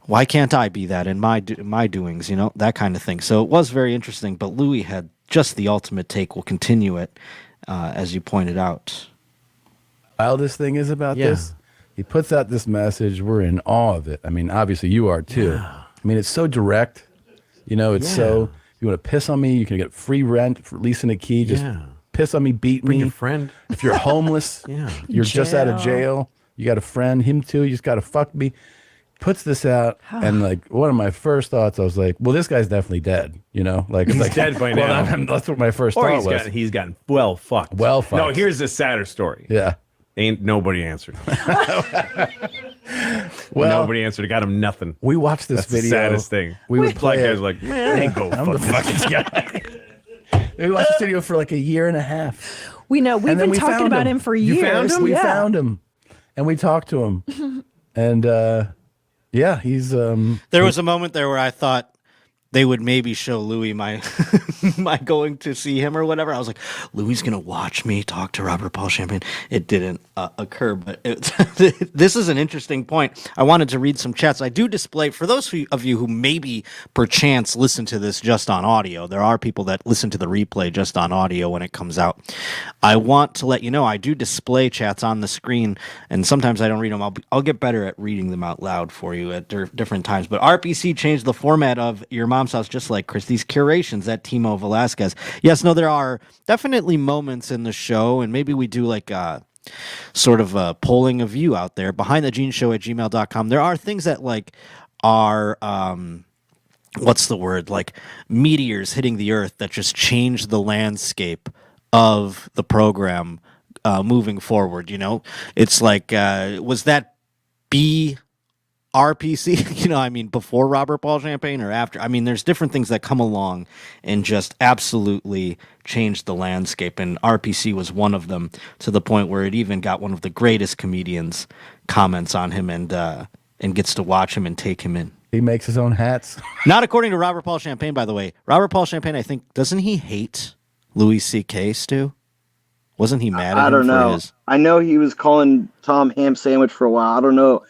why can't I be that in my doings, that kind of thing. So it was very interesting, but Louis had just the ultimate take. We'll continue it, as you pointed out. Wildest thing is about this, he puts out this message. We're in awe of it. I mean, obviously you are too. Yeah. I mean, it's so direct. It's so, you want to piss on me, you can get free rent, for leasing a key. Just piss on me, beat Bring me. a friend. If you're homeless, you're just out of jail, you got a friend, him too, you just got to fuck me. Puts this out, and like one of my first thoughts, I was like, well, this guy's definitely dead. Like it's He's like dead by now. That's what my first Or thought was. he's gotten well fucked. Well fucked. No, here's the sadder story. Yeah. Ain't nobody answered. Well, nobody answered. It got him nothing. We watched this That's video. The saddest thing. We would play Black it. guys like, man, ain't go I'm the fuck fucking guy. We watched this video for like a year and a half. We know. We've And then been we talking found about him. him for You years. found him? We Yeah. found him, and we talked to him, and he's There was a moment there where I thought, they would maybe show Louis my my going to see him or whatever. I was like, Louis gonna watch me talk to Robert Paul Champagne. It didn't occur, but this is an interesting point. I wanted to read some chats. I do display for those of you who maybe perchance listen to this just on audio. There are people that listen to the replay just on audio when it comes out. I want to let you know I do display chats on the screen, and sometimes I don't read them. I'll get better at reading them out loud for you at different times. But RPC changed the format of Your Mom's House just like Christie's Curations at Timo Velasquez. Yes, no, there are definitely moments in the show, and maybe we do like sort of a polling of you out there. BehindTheGeneShow@gmail.com. There are things that like are what's the word? Like meteors hitting the earth that just change the landscape of the program moving forward. You know, it's like was that RPC, you know, I mean, before Robert Paul Champagne or after? I mean, there's different things that come along and just absolutely change the landscape. And RPC was one of them, to the point where it even got one of the greatest comedians comments on him and gets to watch him and take him in. He makes his own hats. Not according to Robert Paul Champagne, by the way. Robert Paul Champagne, I think, doesn't he hate Louis C.K., Stu? Wasn't he mad at him? I don't know. For his... I know he was calling Tom ham sandwich for a while. I don't know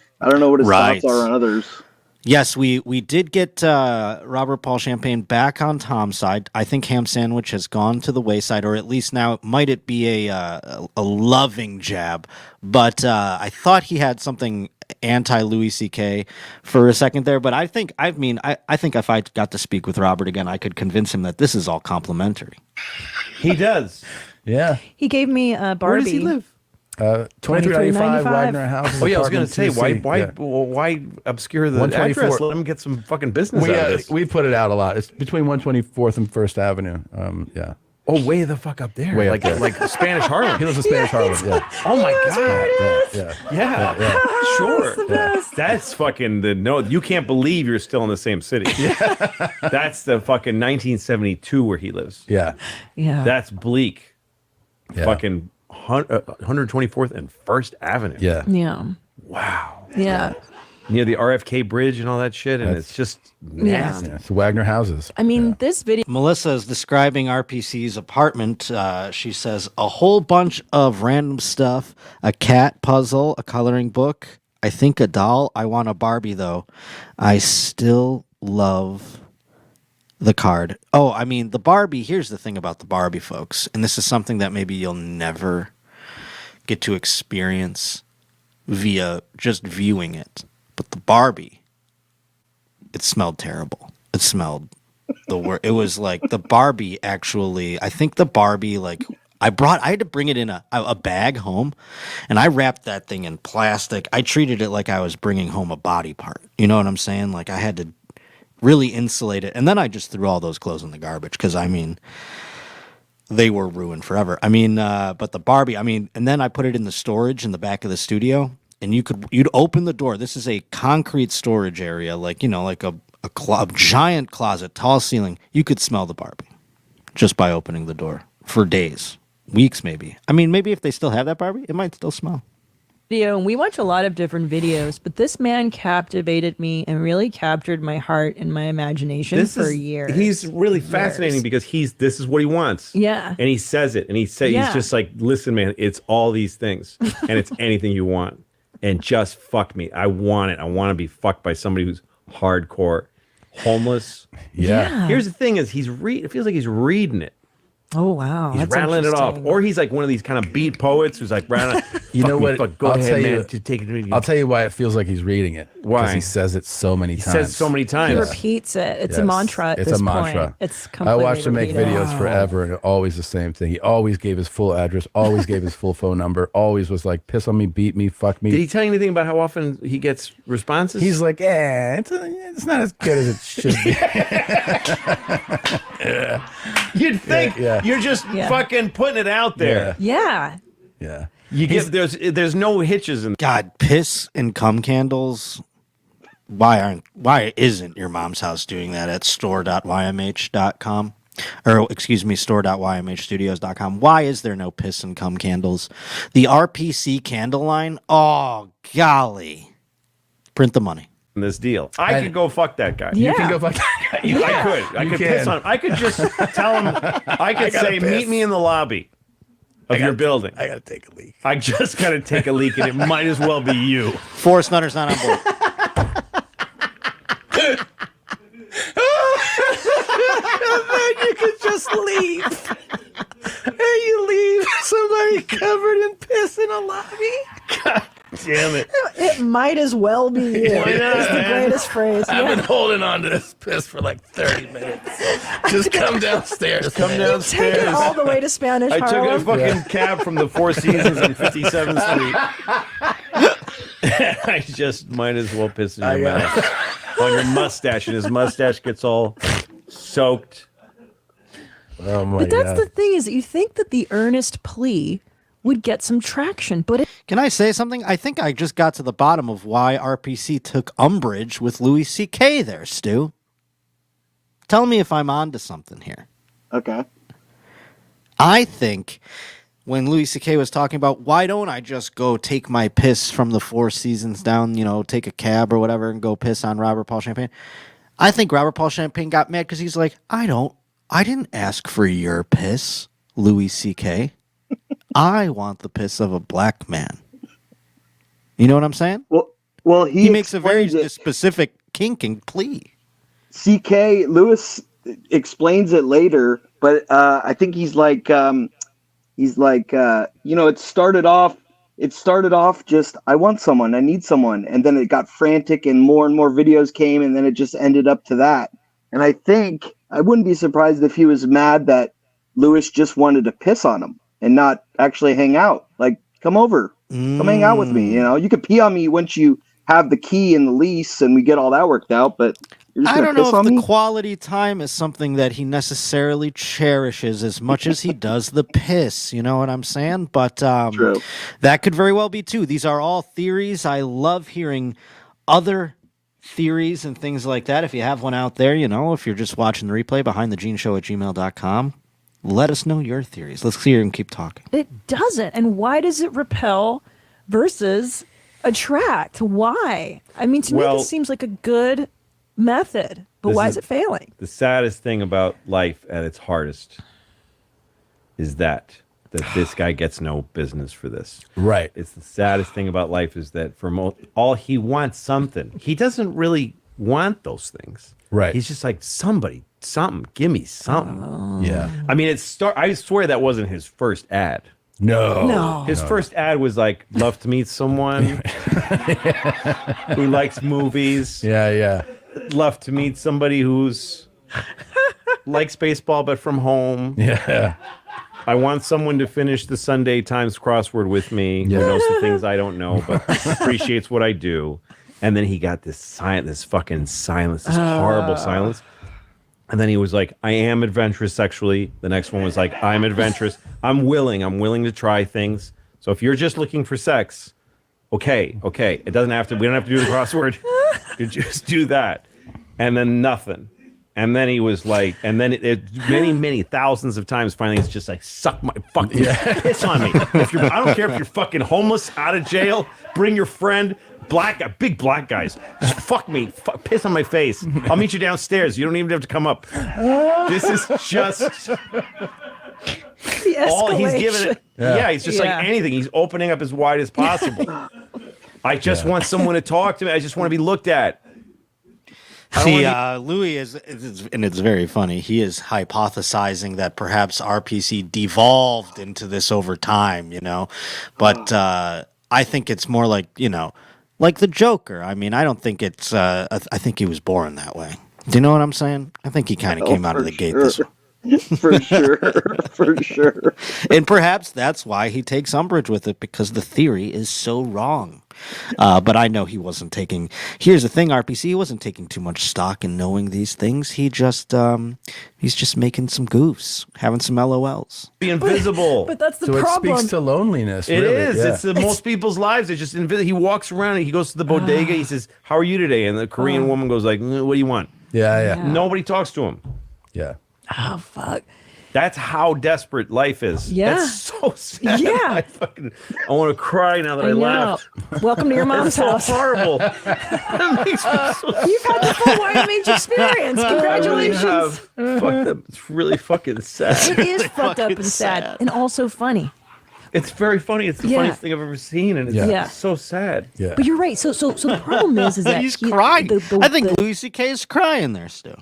what his thoughts are on others. Yes, we did get Robert Paul Champagne back on Tom's side. I think ham sandwich has gone to the wayside, or at least now might it be a loving jab. But I thought he had something anti-Louis C.K. for a second there. But I think if I got to speak with Robert again, I could convince him that this is all complimentary. He does. Yeah. He gave me a Barbie. Where does he live? 2395 Wagner House. Oh yeah, I was going to say apartment why obscure the 124. address? Let him get some fucking business out of this. We put it out a lot. It's between 124th and First Avenue. Yeah. Oh, way the fuck up there. Way up there. like Spanish Harlem. He lives in Spanish Harlem. Yeah. Oh my god. Yeah. Sure. That's fucking you can't believe you're still in the same city. Yeah. That's the fucking 1972 where he lives. Yeah. Yeah. That's bleak. Yeah. Fucking 124th and First Avenue. Yeah. Yeah. Wow. Yeah. Near the RFK bridge and all that shit, and it's just nasty. Yeah. It's Wagner houses. I mean, this video. Melissa is describing RPC's apartment. She says a whole bunch of random stuff: a cat puzzle, a coloring book, I think a doll. I want a Barbie though. I still love the card. Oh, I mean the Barbie. Here's the thing about the Barbie, folks, and this is something that maybe you'll never get to experience via just viewing it. But the Barbie, it smelled terrible. It smelled the worst. It was like the Barbie actually, I think the Barbie, like I had to bring it in a bag home, and I wrapped that thing in plastic. I treated it like I was bringing home a body part. You know what I'm saying? Like I had to really insulate it. And then I just threw all those clothes in the garbage because, I mean, they were ruined forever. I mean, but the Barbie, I mean, and then I put it in the storage in the back of the studio. And you'd open the door. This is a concrete storage area, like, you know, like a giant closet, tall ceiling. You could smell the Barbie just by opening the door for days, weeks maybe. I mean, maybe if they still have that Barbie, it might still smell. And we watch a lot of different videos, but this man captivated me and really captured my heart and my imagination for years. He's really fascinating because this is what he wants. Yeah. And he says it, and he's just like, listen, man, it's all these things, and it's anything you want. And just fuck me. I want it. I want to be fucked by somebody who's hardcore, homeless. Yeah. Here's the thing: is it feels like he's reading it. Oh wow, He's rattling it off, or he's like one of these kind of beat poets who's like rattling. You know what? Fuck, go I'll ahead, tell man. you- Just take it. I'll tell you why it feels like he's reading it. Why? Because he says it so many He times. says so many times. He Yes. repeats it. It's a Yes. mantra at It's this a mantra. point. It's I completely watched him make repeated. videos forever, and always the same thing. He always gave his full address, always gave his full phone number, always was like, piss on me, beat me, fuck me. Did he tell you anything about how often he gets responses? He's like, it's not as good as it should be. You'd think Yeah. you're just fucking putting it out there. Yeah. Yeah. You get there's no hitches in. God, piss and cum candles. Why isn't Your Mom's House doing that at store.ymh.com? Or excuse me, store.ymhstudios.com. Why is there no piss and cum candles? The RPC candle line. Oh golly, print the money. in this deal. I could go fuck that guy. You can go fuck that guy. I could piss on him. I could just tell him. I could say, meet me in the lobby of your building. I gotta take a leak. I just gotta take a leak, and it might as well be you. Forrest Nutter's not on board. Then you could just leave. And you leave somebody covered in piss in a lobby. God damn it. It might as well be you. Why not, It's the man? greatest phrase. I've Yeah. been holding on to this piss for like 30 minutes. Just come downstairs. Just come Take it downstairs. all the way to Spanish I took a Harlem. fucking cab from the Four Seasons on 57th Street. I just might as well piss in your mouth on your mustache, and his mustache gets all soaked. Oh my But that's God. the thing is, you think that the earnest plea would get some traction, but Can I say something? I think I just got to the bottom of why RPC took umbrage with Louis C.K. there, Stu. Tell me if I'm on to something here. Okay. I think when Louis C.K. was talking about, why don't I just go take my piss from the Four Seasons down, take a cab or whatever and go piss on Robert Paul Champagne. I think Robert Paul Champagne got mad because he's like, I didn't ask for your piss, Louis C.K. I want the piss of a black man. You know what I'm saying? Well, he makes a very specific kinking plea. CK Lewis explains it later, but I think he's like, it started off just, I want someone, I need someone, and then it got frantic, and more videos came, and then it just ended up to that. And I think I wouldn't be surprised if he was mad that Lewis just wanted to piss on him and not actually hang out. Like, come over, come hang out with me. You could pee on me once you have the key and the lease and we get all that worked out, but you're just I gonna don't piss know if on the me? quality time is something that he necessarily cherishes as much as he does the piss. You know what I'm saying? But True. that could very well be too. These are all theories. I love hearing other theories and things like that. If you have one out there, if you're just watching the replay, behindthegeneshow@gmail.com, let us know your theories. Let's hear and keep talking. it doesn't. And why does it repel versus attract? Why? I mean, to me, Well- this seems like a good method, but This why is- is it failing? The saddest thing about life at its hardest is that this guy gets no business for this. Right. It's the saddest thing about life is that for all he wants something. He doesn't really want those things. Right. He's just like, something, give me something. Yeah. I mean, I swear that wasn't his first ad. No. His first ad was like, love to meet someone who likes movies. Yeah. Love to meet somebody who's likes baseball but from home. Yeah. I want someone to finish the Sunday Times crossword with me, who knows the things I don't know, but appreciates what I do. And then he got this fucking silence, this horrible silence. And then he was like, I am adventurous sexually. The next one was like, I'm adventurous. I'm willing to try things. So if you're just looking for sex, okay. We don't have to do the crossword. You just do that. And then nothing. And then he was like, and then many thousands of times finally it's just like, suck my fucking piss on me. I don't care if you're fucking homeless, out of jail, bring your friend, big black guys, just fuck me, piss on my face. I'll meet you downstairs. You don't even have to come up. This is just all he's giving it. Yeah, he's just like anything. He's opening up as wide as possible. I just want someone to talk to me. I just want to be looked at. See, Louis is, and it's very funny, he is hypothesizing that perhaps RPC devolved into this over time, but I think it's more like, like the Joker. I mean, I don't think it's, I think he was born that way. Do you know what I'm saying? I think he kind of came out of the gate this way. For sure. And perhaps that's why he takes umbrage with it, because the theory is so wrong. But I know he wasn't taking. Here's the thing, RPC. He wasn't taking too much stock in knowing these things. He's just making some goofs, having some LOLs. Be invisible. But that's the So problem. it speaks to loneliness. It really. is. Yeah. It's most people's lives. It's just invisible. He walks around and he goes to the bodega. He says, "How are you today?" And the Korean woman goes like, "What do you want?" Yeah. Nobody talks to him. Yeah. Oh, fuck. That's how desperate life is. Yeah. That's so sad. Yeah. I want to cry now that I know. laughed. Welcome to your mom's That's so house. horrible. That makes me so You've had the full YMH experience. Congratulations. It's really fucking sad. It is fucked up and sad, and also funny. It's very funny. It's the Yeah. funniest thing I've ever seen, and it's Yeah. so sad. Yeah. But you're right. So the problem is that He's crying. I think Louis C.K. is crying there still.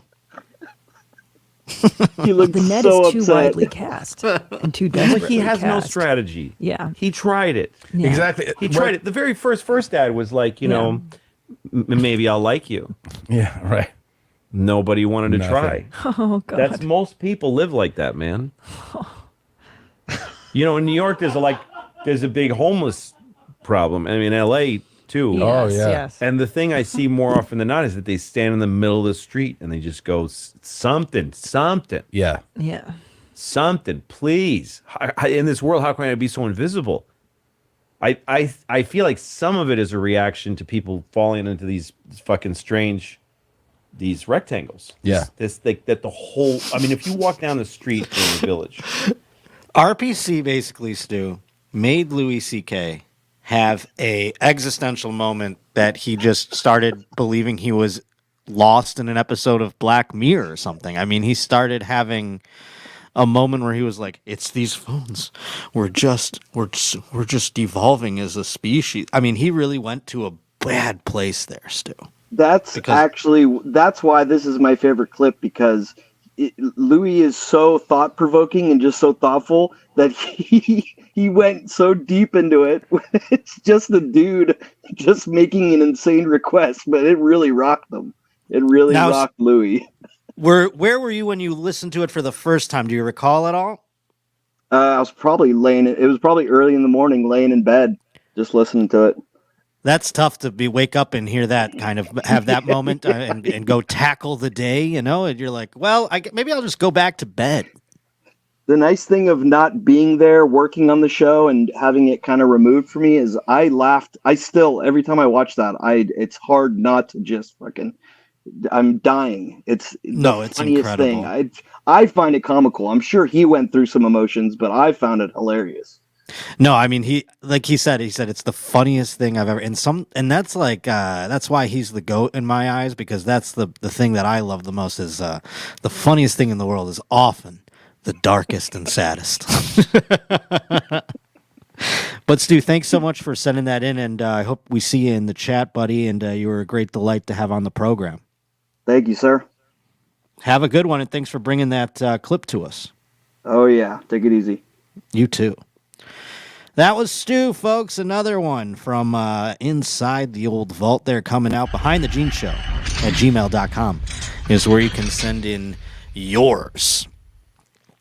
He looked the net so is too upset. widely cast and too desperately He has no cast. strategy. Yeah. He tried it. Yeah. Exactly. He tried it. The very first ad was like, you know, maybe I'll like you. Yeah, right. Nobody wanted to Nothing. try. Oh God. That's most people live like that, man. You know, in New York, there's a big homeless problem. I mean, L.A. too. Yes, Oh, yeah. yes. And the thing I see more often than not is that they stand in the middle of the street and they just go something. Yeah. Yeah. Something, please. In this world, how can I be so invisible? I feel like some of it is a reaction to people falling into these fucking strange these rectangles. Yeah. This like that the whole. I mean, if you walk down the street in the village, RPC basically, Stu, made Louis C.K. have a existential moment that he just started believing he was lost in an episode of Black Mirror or something. I mean, he started having a moment where he was like, "It's these phones. We're just evolving as a species." I mean, he really went to a bad place there, Stu. That's why this is my favorite clip, because Louis is so thought provoking and just so thoughtful that he went so deep into it. It's just the dude just making an insane request, but it really rocked them. It really rocked Louis. Where were you when you listened to it for the first time? Do you recall at all? I was probably it was probably early in the morning, laying in bed, just listening to it. That's tough to wake up and hear that, kind of have that moment and go tackle the day, you know? And you're like, well, maybe I'll just go back to bed. The nice thing of not being there working on the show and having it kind of removed from me is I laughed. I still, every time I watch that, it's hard not to just fucking, I'm dying. It's funniest incredible. thing. I find it comical. I'm sure he went through some emotions, but I found it hilarious. No, I mean, he said it's the funniest thing I've ever, and that's like, that's why he's the GOAT in my eyes, because that's the thing that I love the most is, the funniest thing in the world is often the darkest and saddest. But Stu, thanks so much for sending that in, and I hope we see you in the chat, buddy, and you were a great delight to have on the program. Thank you, sir. Have a good one, and thanks for bringing that clip to us. Oh, yeah. Take it easy. You too. That was Stu, folks. Another one from inside the old vault there, coming out. Behind the Gene Show at gmail.com is where you can send in yours.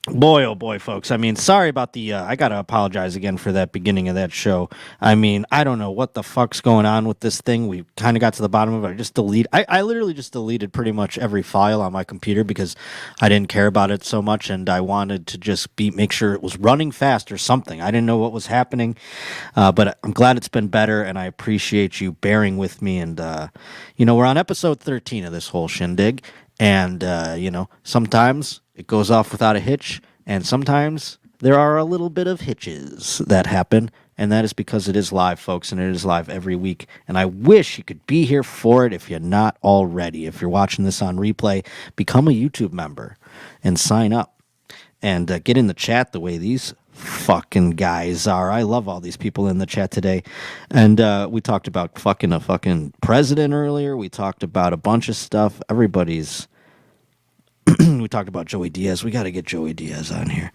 Boy, oh boy, folks. I mean, sorry about the, I got to apologize again for that beginning of that show. I mean, I don't know what the fuck's going on with this thing. We kind of got to the bottom of it. I literally just deleted pretty much every file on my computer because I didn't care about it so much, and I wanted to just make sure it was running fast or something. I didn't know what was happening, but I'm glad it's been better, and I appreciate you bearing with me. And, we're on episode 13 of this whole shindig, and, sometimes it goes off without a hitch, and sometimes there are a little bit of hitches that happen, and that is because it is live, folks, and it is live every week, and I wish you could be here for it if you're not already. If you're watching this on replay, become a YouTube member and sign up and get in the chat the way these fucking guys are. I love all these people in the chat today, and we talked about fucking a fucking president earlier. We talked about a bunch of stuff. Everybody's... We talked about Joey Diaz. We got to get Joey Diaz on here.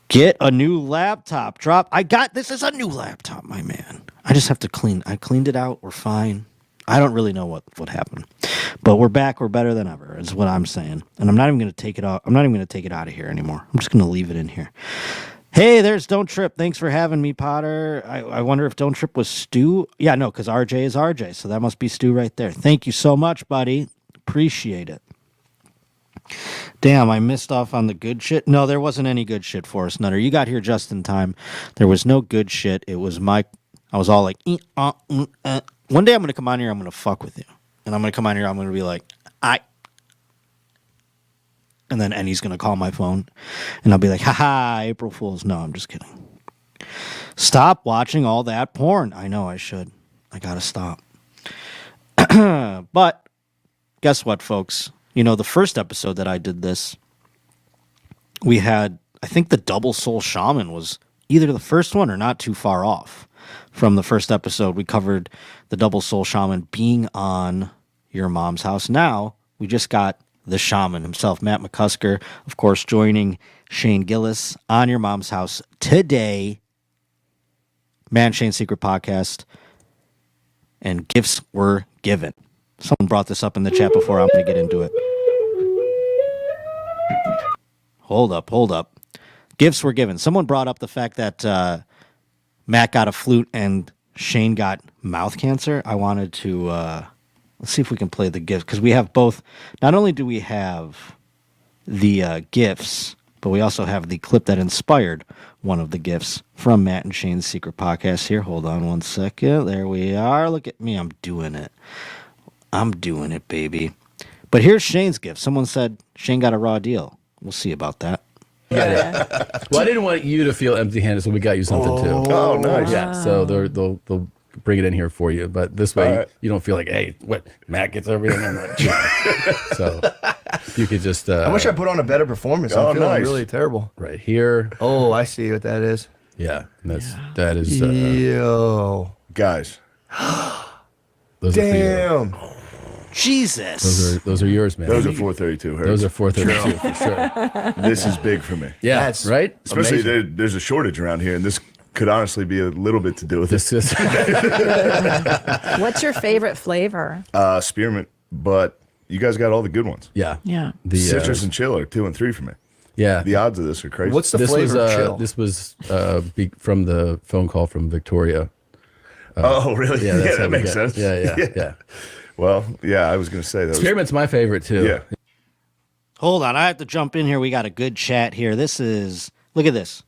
Get a new laptop. This is a new laptop, my man. I just have to clean. I cleaned it out. We're fine. I don't really know what happened, but we're back. We're better than ever is what I'm saying. And I'm not even going to take it out. I'm not even going to take it out of here anymore. I'm just going to leave it in here. Hey, there's Don't Trip. Thanks for having me, Potter. I wonder if Don't Trip was Stu. Yeah, no, because RJ is RJ. So that must be Stu right there. Thank you so much, buddy. Appreciate it. Damn, I missed off on the good shit. No, there wasn't any good shit for us, Nutter. You got here just in time. There was no good shit. It was I was all like, one day I'm going to come on here, I'm going to fuck with you. And I'm going to come on here, I'm going to be like, and And then Annie's going to call my phone, and I'll be like, haha, April Fool's. No, I'm just kidding. Stop watching all that porn. I know I should. I got to stop. But guess what, folks? The first episode that I did this, we had, I think the Double Soul Shaman was either the first one or not too far off from the first episode. We covered the Double Soul Shaman being on Your Mom's House. Now, we just got the shaman himself, Matt McCusker, of course, joining Shane Gillis on Your Mom's House today. Man Shane's Secret Podcast. And gifts were given. Someone brought this up in the chat before. I'm going to get into it. Hold up. Gifts were given. Someone brought up the fact that Matt got a flute and Shane got mouth cancer. I wanted to let's see if we can play the gifts, because we have both. Not only do we have the gifts, but we also have the clip that inspired one of the gifts from Matt and Shane's Secret Podcast here. Hold on one second. There we are. Look at me. I'm doing it, baby. But here's Shane's gift. Someone said Shane got a raw deal. We'll see about that. Well, I didn't want you to feel empty-handed, so we got you something too. Oh, nice. Yeah, so they'll bring it in here for you, but this way you don't feel like, hey, what, Matt gets everything. I'm like, so you could just. I wish I put on a better performance. I'm feeling really terrible. Right here. Oh, I see what that is. Yeah, that is. Yo, guys. Those Damn. Jesus. Those are yours, man. Those are 432 hertz. Those are 432 for sure. This is big for me. Yeah, that's right. Especially there's a shortage around here, and this could honestly be a little bit to do with this. What's your favorite flavor? Spearmint, but you guys got all the good ones. Yeah. The citrus and chill are 2 and 3 for me. Yeah. The odds of this are crazy. What's the flavor of chill? This was from the phone call from Victoria. Oh, really? Yeah, that makes sense. Yeah. Well, yeah, I was going to say that. Spearmint's my favorite too. Yeah. Hold on, I have to jump in here. We got a good chat here. Look at this.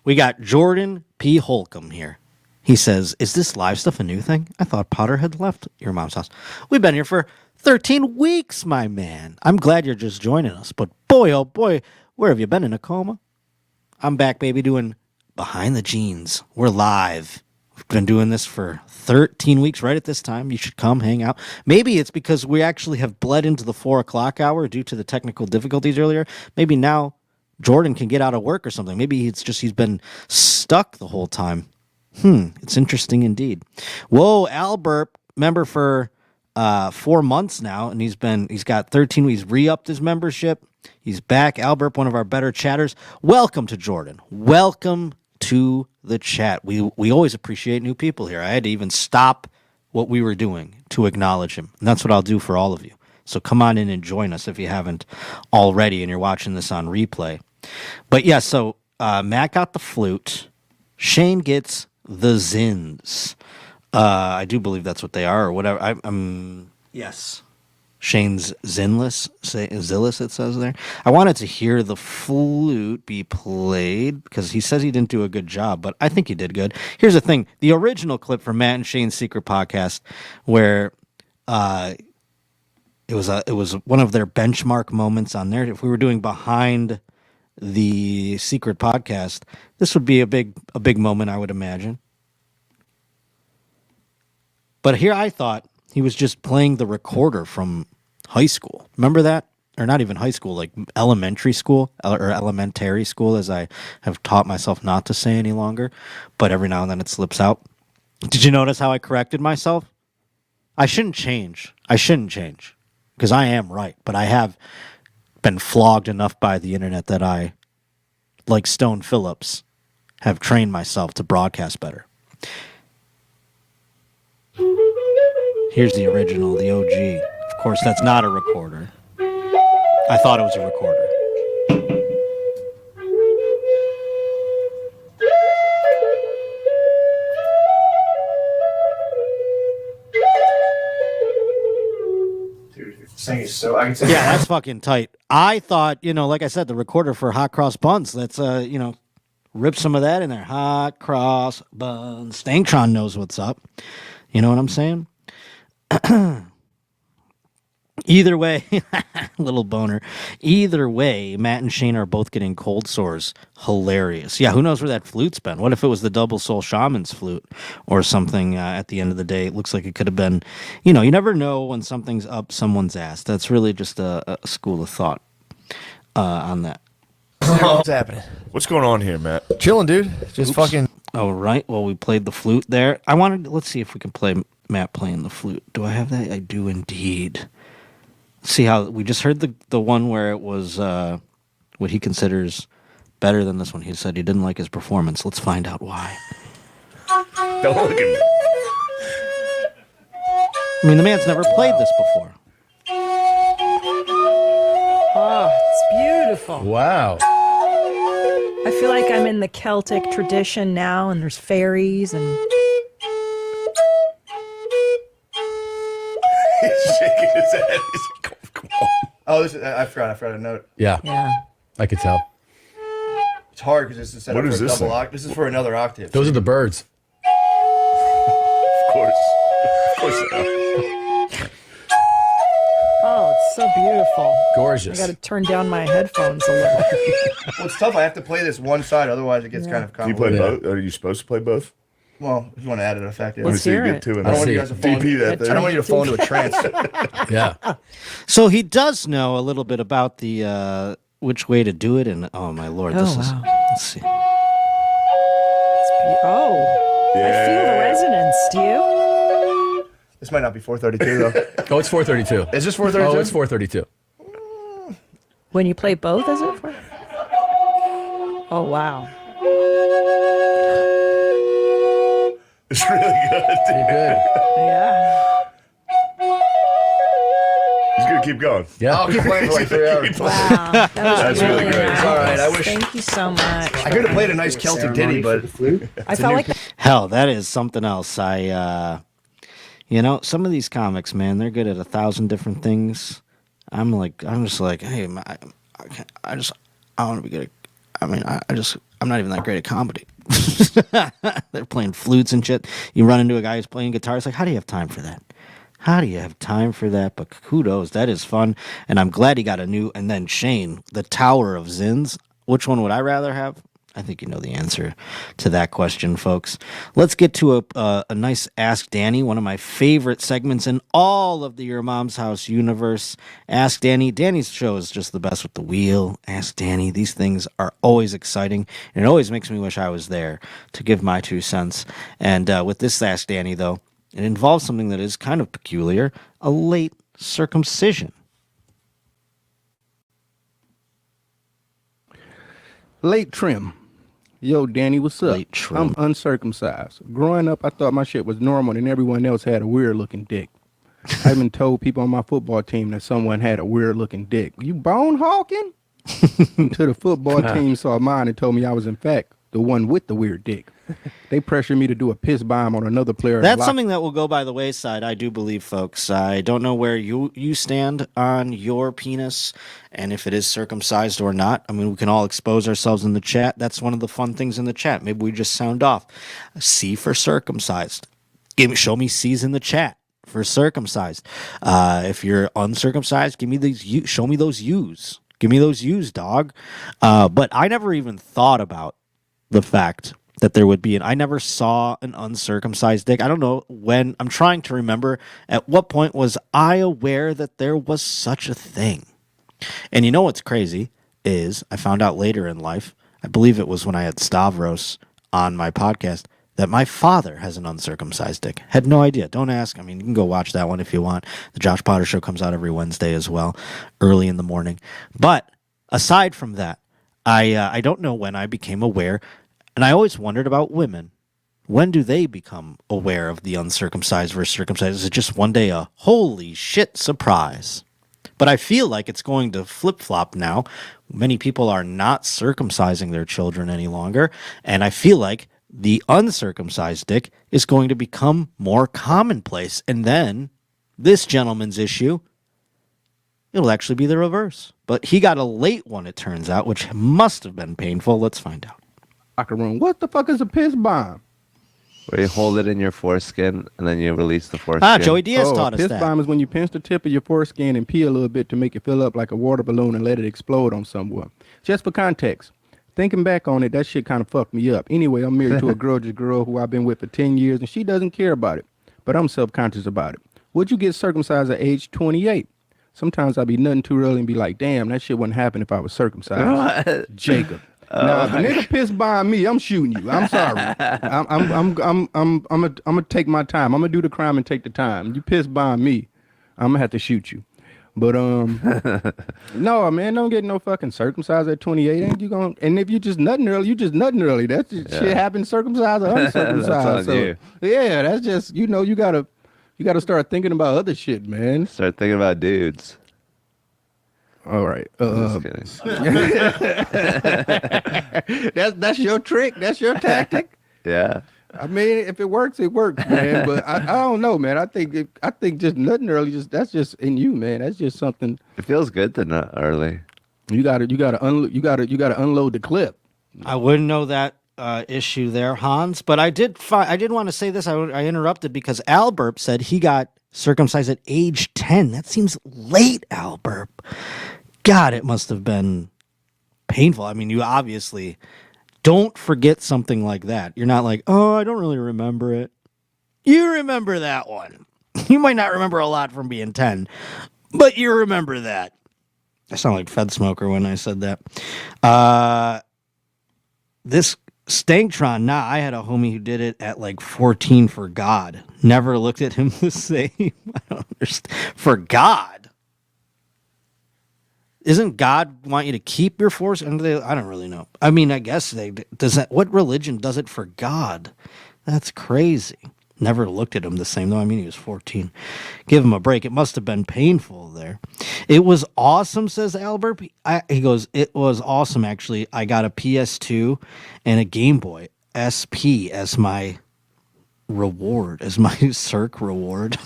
We got Jordan P. Holcomb here. He says, is this live stuff a new thing? I thought Potter had left Your Mom's House. We've been here for 13 weeks, my man. I'm glad you're just joining us. But boy, oh boy, where have you been, in a coma? I'm back, baby, doing Behind the Jeans. We're live. We've been doing this for 13 weeks right at this time. You should come hang out. Maybe it's because we actually have bled into the 4 o'clock hour due to the technical difficulties earlier. Maybe now Jordan can get out of work or something. Maybe it's just he's been stuck the whole time. It's interesting indeed. Whoa, Albert, member for 4 months now, and he's got 13 weeks. He's re-upped his membership. He's back. Albert, one of our better chatters. Welcome to Jordan. Welcome to the chat. We always appreciate new people here. I had to even stop what we were doing to acknowledge him. And that's what I'll do for all of you. So come on in and join us if you haven't already and you're watching this on replay. But yeah, so Matt got the flute. Shane gets the zins. I do believe that's what they are or whatever. Yes. Shane's Zillis, it says there. I wanted to hear the flute be played because he says he didn't do a good job, but I think he did good. Here's the thing. The original clip from Matt and Shane's Secret Podcast where it was one of their benchmark moments on there. If we were doing Behind the Secret Podcast, this would be a big moment, I would imagine. But here I thought he was just playing the recorder from high school. Remember that? Or not even high school, like elementary school or elementary school, as I have taught myself not to say any longer. But every now and then it slips out. Did you notice how I corrected myself? I shouldn't change. Because I am right. But I have been flogged enough by the internet that I, like Stone Phillips, have trained myself to broadcast better. Here's the original, the OG. Of course, that's not a recorder. I thought it was a recorder. So I can say yeah, that's fucking tight. I thought, like I said, the recorder for Hot Cross Buns. Let's, rip some of that in there. Hot Cross Buns. Stanktron knows what's up. You know what I'm saying? Either way, little boner. Either way, Matt and Shane are both getting cold sores. Hilarious. Yeah, who knows where that flute's been? What if it was the Double Soul Shaman's flute or something at the end of the day? It looks like it could have been, you never know when something's up someone's ass. That's really just a school of thought on that. What's happening? What's going on here, Matt? Chilling, dude. Just fucking. Oh, right. Well, we played the flute there. Let's see if we can play Matt playing the flute. Do I have that? I do indeed. See how we just heard the one where it was what he considers better than this one. He said he didn't like his performance. Let's find out why. Don't look at me. I mean, the man's never played this before. Oh, it's beautiful. Wow. I feel like I'm in the Celtic tradition now, and there's fairies and. He's shaking his head. He's like, come on. Oh, I forgot a note. Yeah. Yeah. I could tell. It's hard because this is set What up is for a this double thing? octave. This is for another octave. Those are the birds. Of course. Of course they are. Oh, it's so beautiful. Gorgeous. I got to turn down my headphones a little. Well, it's tough. I have to play this one side, otherwise it gets kind of Can you play convoluted. both? Are you supposed to play both? Well, if you want to add an effect, yeah. Let me Let's see you hear get it. two and I don't then want you guys to fall. VP that I don't want you to fall into a trance. Yeah. So he does know a little bit about the which way to do it, and oh my lord, this is. wow. Let's see. Oh, I feel the resonance. Do you? This might not be 432 though. Oh, it's 432. Is this 432? Oh, it's 432. When you play both, is it? Oh, wow. It's really good. You're good. Yeah. He's gonna keep going. Yeah. I'll keep playing for like 3 hours. Wow. That was That's really great. nice. All right, I wish- Thank you so much. I could have played a nice Celtic ditty, but I felt like Hell, that is something else. Some of these comics, man, they're good at 1,000 different things. I'm just like, hey, I want to be good at. I'm not even that great at comedy. They're playing flutes and shit. You run into a guy who's playing guitar. It's like, how do you have time for that? How do you have time for that? But kudos, that is fun. And I'm glad he got a new. And then Shane, the Tower of Zins. Which one would I rather have? I think you know the answer to that question, folks. Let's get to a nice Ask Danny, one of my favorite segments in all of the Your Mom's House universe. Ask Danny. Danny's show is just the best with the wheel. Ask Danny. These things are always exciting, and it always makes me wish I was there to give my 2 cents. And with this Ask Danny, though, it involves something that is kind of peculiar, a late circumcision. Late trim. Yo, Danny, what's up? Late trim. I'm uncircumcised. Growing up, I thought my shit was normal and everyone else had a weird-looking dick. I even told people on my football team that someone had a weird-looking dick. You bone hawking? Until the football team saw mine and told me I was, in fact, the one with the weird dick. They pressured me to do a piss bomb on another player. That's something that will go by the wayside, I do believe, folks. I don't know where you stand on your penis and if it is circumcised or not. I mean, we can all expose ourselves in the chat. That's one of the fun things in the chat. Maybe we just sound off. C for circumcised. Show me C's in the chat for circumcised. If you're uncircumcised, give me these. Show me those U's. Give me those U's, dog. But I never even thought about the fact that there would be I never saw an uncircumcised dick. I don't know when. I'm trying to remember at what point was I aware that there was such a thing. And you know what's crazy is I found out later in life, I believe it was when I had Stavros on my podcast, that my father has an uncircumcised dick. Had no idea. Don't ask. I mean, you can go watch that one if you want. The Josh Potter Show comes out every Wednesday as well, early in the morning. But aside from that, I don't know when I became aware. And I always wondered about women. When do they become aware of the uncircumcised versus circumcised? Is it just one day a holy shit surprise? But I feel like it's going to flip-flop now. Many people are not circumcising their children any longer. And I feel like the uncircumcised dick is going to become more commonplace. And then this gentleman's issue, it'll actually be the reverse. But he got a late one, it turns out, which must have been painful. Let's find out. Locker room. What the fuck is a piss bomb? Where you hold it in your foreskin and then you release the foreskin. Joey Diaz taught us piss that. bomb is when you pinch the tip of your foreskin and pee a little bit to make it fill up like a water balloon and let it explode on someone. Just for context, thinking back on it, that shit kind of fucked me up. Anyway, I'm married to a gorgeous girl who I've been with for 10 years, and she doesn't care about it, but I'm self-conscious about it. Would you get circumcised at age 28? Sometimes I'd be nothing too early and be like, damn, that shit wouldn't happen if I was circumcised. What? Jacob. Nah, if a nigga piss bomb me, I'm shooting you. I'm sorry. I'm gonna take my time. I'm gonna do the crime and take the time. You piss bomb me, I'm gonna have to shoot you. But no, man, don't get no fucking circumcised at 28. Ain't you gonna? And if you just nutting early, you just nutting early. That's just shit happens circumcised or uncircumcised. That's on you. Yeah, that's just you gotta start thinking about other shit, man. Start thinking about dudes. All right. Just kidding. That's your trick. That's your tactic. Yeah. I mean, if it works, it works, man. But I don't know, man. I think just nutting early, that's just in you, man. That's just something. It feels good to nut early. You gotta unload the clip. I wouldn't know that issue there, Hans. But I did want to say this. I interrupted because Albert said he got circumcised at age 10. That seems late, Albert. God, it must have been painful. I mean, you obviously don't forget something like that. You're not like, oh, I don't really remember it. You remember that one. You might not remember a lot from being 10, but you remember that. I sound like Fed Smoker when I said that. This Stanktron, I had a homie who did it at like 14 for God. Never looked at him the same. I don't understand. For God? Isn't God want you to keep your force? I don't really know. I mean, I guess what religion does it for God? That's crazy. Never looked at him the same, though. I mean, he was 14. Give him a break. It must have been painful there. It was awesome, says Albert. He goes, it was awesome, actually. I got a PS2 and a Game Boy SP as my reward, as my Cirque reward.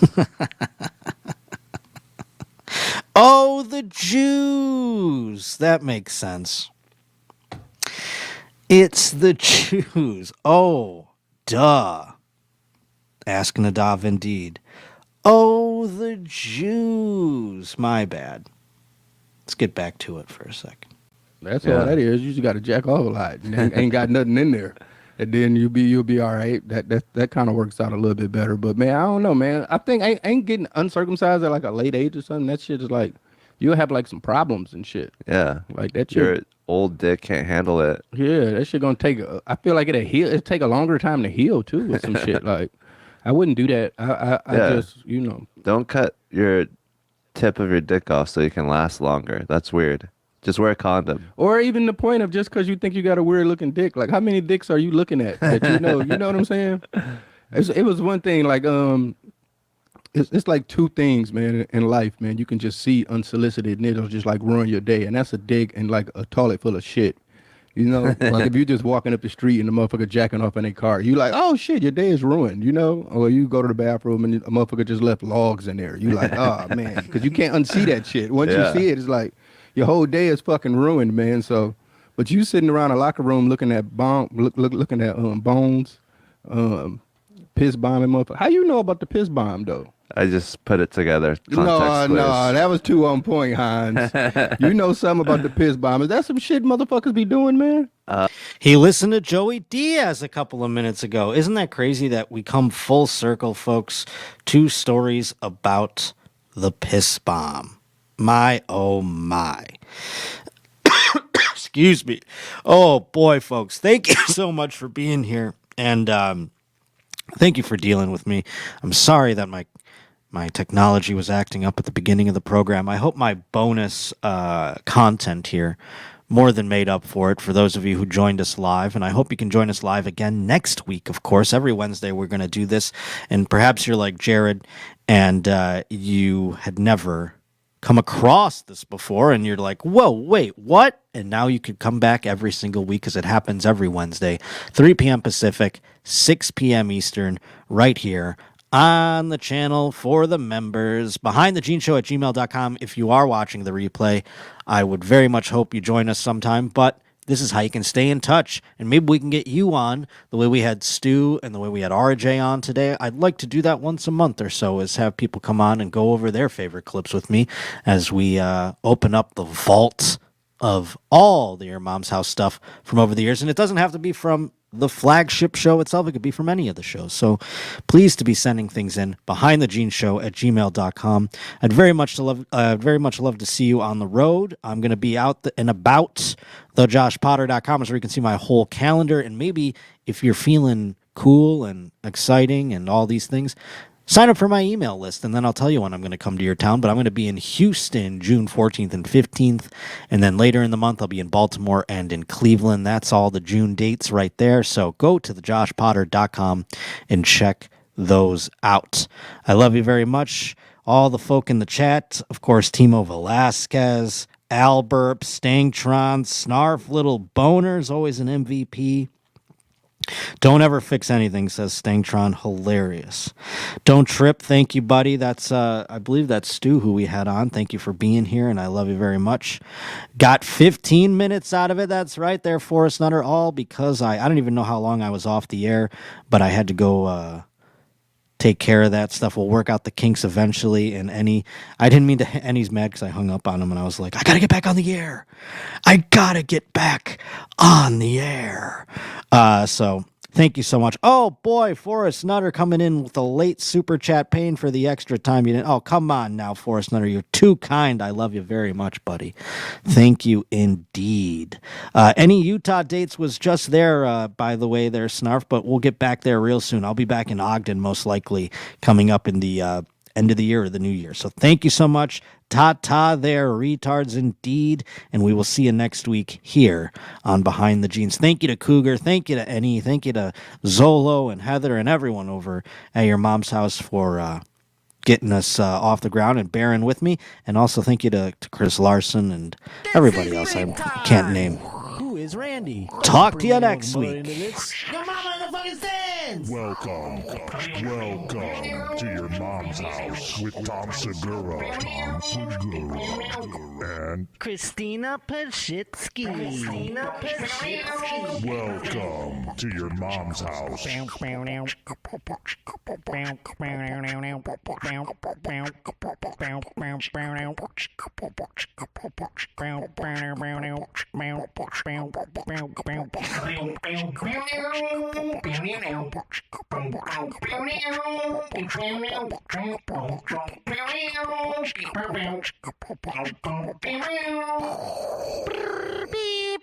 Oh, the Jews. That makes sense. It's the Jews. Oh, duh. Ask Nadav indeed. Oh, the Jews. My bad. Let's get back to it for a second. That's all that is. You just got to jack off a lot. And ain't got nothing in there. And then you'll be all right. That kind of works out a little bit better. But man, I don't know, man. I think I ain't getting uncircumcised at like a late age or something. That shit is like you'll have like some problems and shit. Yeah. Like that shit. Your old dick can't handle it. Yeah, that shit gonna take. I feel like it'll take a longer time to heal too with some shit. Like I wouldn't do that. I just Don't cut your tip of your dick off so you can last longer. That's weird. Just wear a condom. Or even the point of just because you think you got a weird looking dick. Like how many dicks are you looking at that you know what I'm saying? It was one thing like it's like two things, man, in life, man. You can just see unsolicited and it'll just like ruin your day. And that's a dick and like a toilet full of shit. You know, like if you're just walking up the street and the motherfucker jacking off in a car, you like, oh shit, your day is ruined, you know? Or you go to the bathroom and a motherfucker just left logs in there. You like, oh man, because you can't unsee that shit. Once you see it, it's like your whole day is fucking ruined, man. So, but you sitting around a locker room looking at looking at bones, piss bombing motherfucker. How you know about the piss bomb though? I just put it together. No, that was too on point, Hans. You know something about the piss bomb. Is that some shit motherfuckers be doing, man? He listened to Joey Diaz a couple of minutes ago. Isn't that crazy that we come full circle, folks? 2 stories about the piss bomb. My, oh my. Excuse me. Oh boy, folks. Thank you so much for being here. And thank you for dealing with me. I'm sorry that my technology was acting up at the beginning of the program. I hope my bonus content here more than made up for it for those of you who joined us live. And I hope you can join us live again next week, of course. Every Wednesday we're going to do this. And perhaps you're like Jared and you had never come across this before and you're like, whoa, wait, what? And now you could come back every single week because it happens every Wednesday, 3 p.m. Pacific, 6 p.m. Eastern, right here on the channel for the members. BehindTheGeneShow@gmail.com. If you are watching the replay, I would very much hope you join us sometime. But this is how you can stay in touch, and maybe we can get you on the way we had Stu and the way we had RJ on today. I'd like to do that once a month or so, is have people come on and go over their favorite clips with me as we open up the vault of all the Your Mom's House stuff from over the years. And it doesn't have to be from the flagship show itself. It could be from any of the shows. So pleased to be sending things in behindthejeansshow@gmail.com. I'd very much love to see you on the road. I'm going to be out and about. thejoshpotter.com is where you can see my whole calendar. And maybe if you're feeling cool and exciting and all these things, sign up for my email list, and then I'll tell you when I'm going to come to your town. But I'm going to be in Houston June 14th and 15th, and then later in the month I'll be in Baltimore and in Cleveland. That's all the June dates right there. So go to thejoshpotter.com and check those out. I love you very much. All the folk in the chat, of course, Timo Velasquez, Alburp, Stangtron, Snarf, Little Boners, always an MVP. Don't ever fix anything, says Stangtron. Hilarious. Don't trip. Thank you, buddy. That's I believe that's Stu who we had on. Thank you for being here, and I love you very much. Got 15 minutes out of it. That's right there, Forrest Nutter. All because I don't even know how long I was off the air, but I had to go take care of that stuff. We'll work out the kinks eventually. And I didn't mean to. Annie's mad because I hung up on him, and I was like, I gotta get back on the air. I gotta get back on the air. So thank you so much. Oh boy, Forrest Nutter coming in with a late super chat, paying for the extra time you didn't. Oh, come on now, Forrest Nutter. You're too kind. I love you very much, buddy. Thank you indeed. Any Utah dates was just there, by the way, there, Snarf, but we'll get back there real soon. I'll be back in Ogden most likely coming up in the end of the year or the new year. So thank you so much. Ta-ta there, retards indeed. And we will see you next week here on Behind the Jeans. Thank you to Cougar. Thank you to Annie. Thank you to Zolo and Heather and everyone over at Your Mom's House for getting us off the ground and bearing with me. And also thank you to Chris Larson and everybody else I can't name. Who is Randy? Talk to you next week. Your mama in the fucking stands! Welcome to Your Mom's House with Tom Segura. And Christina Pashitsky. welcome to Your Mom's House. Beep.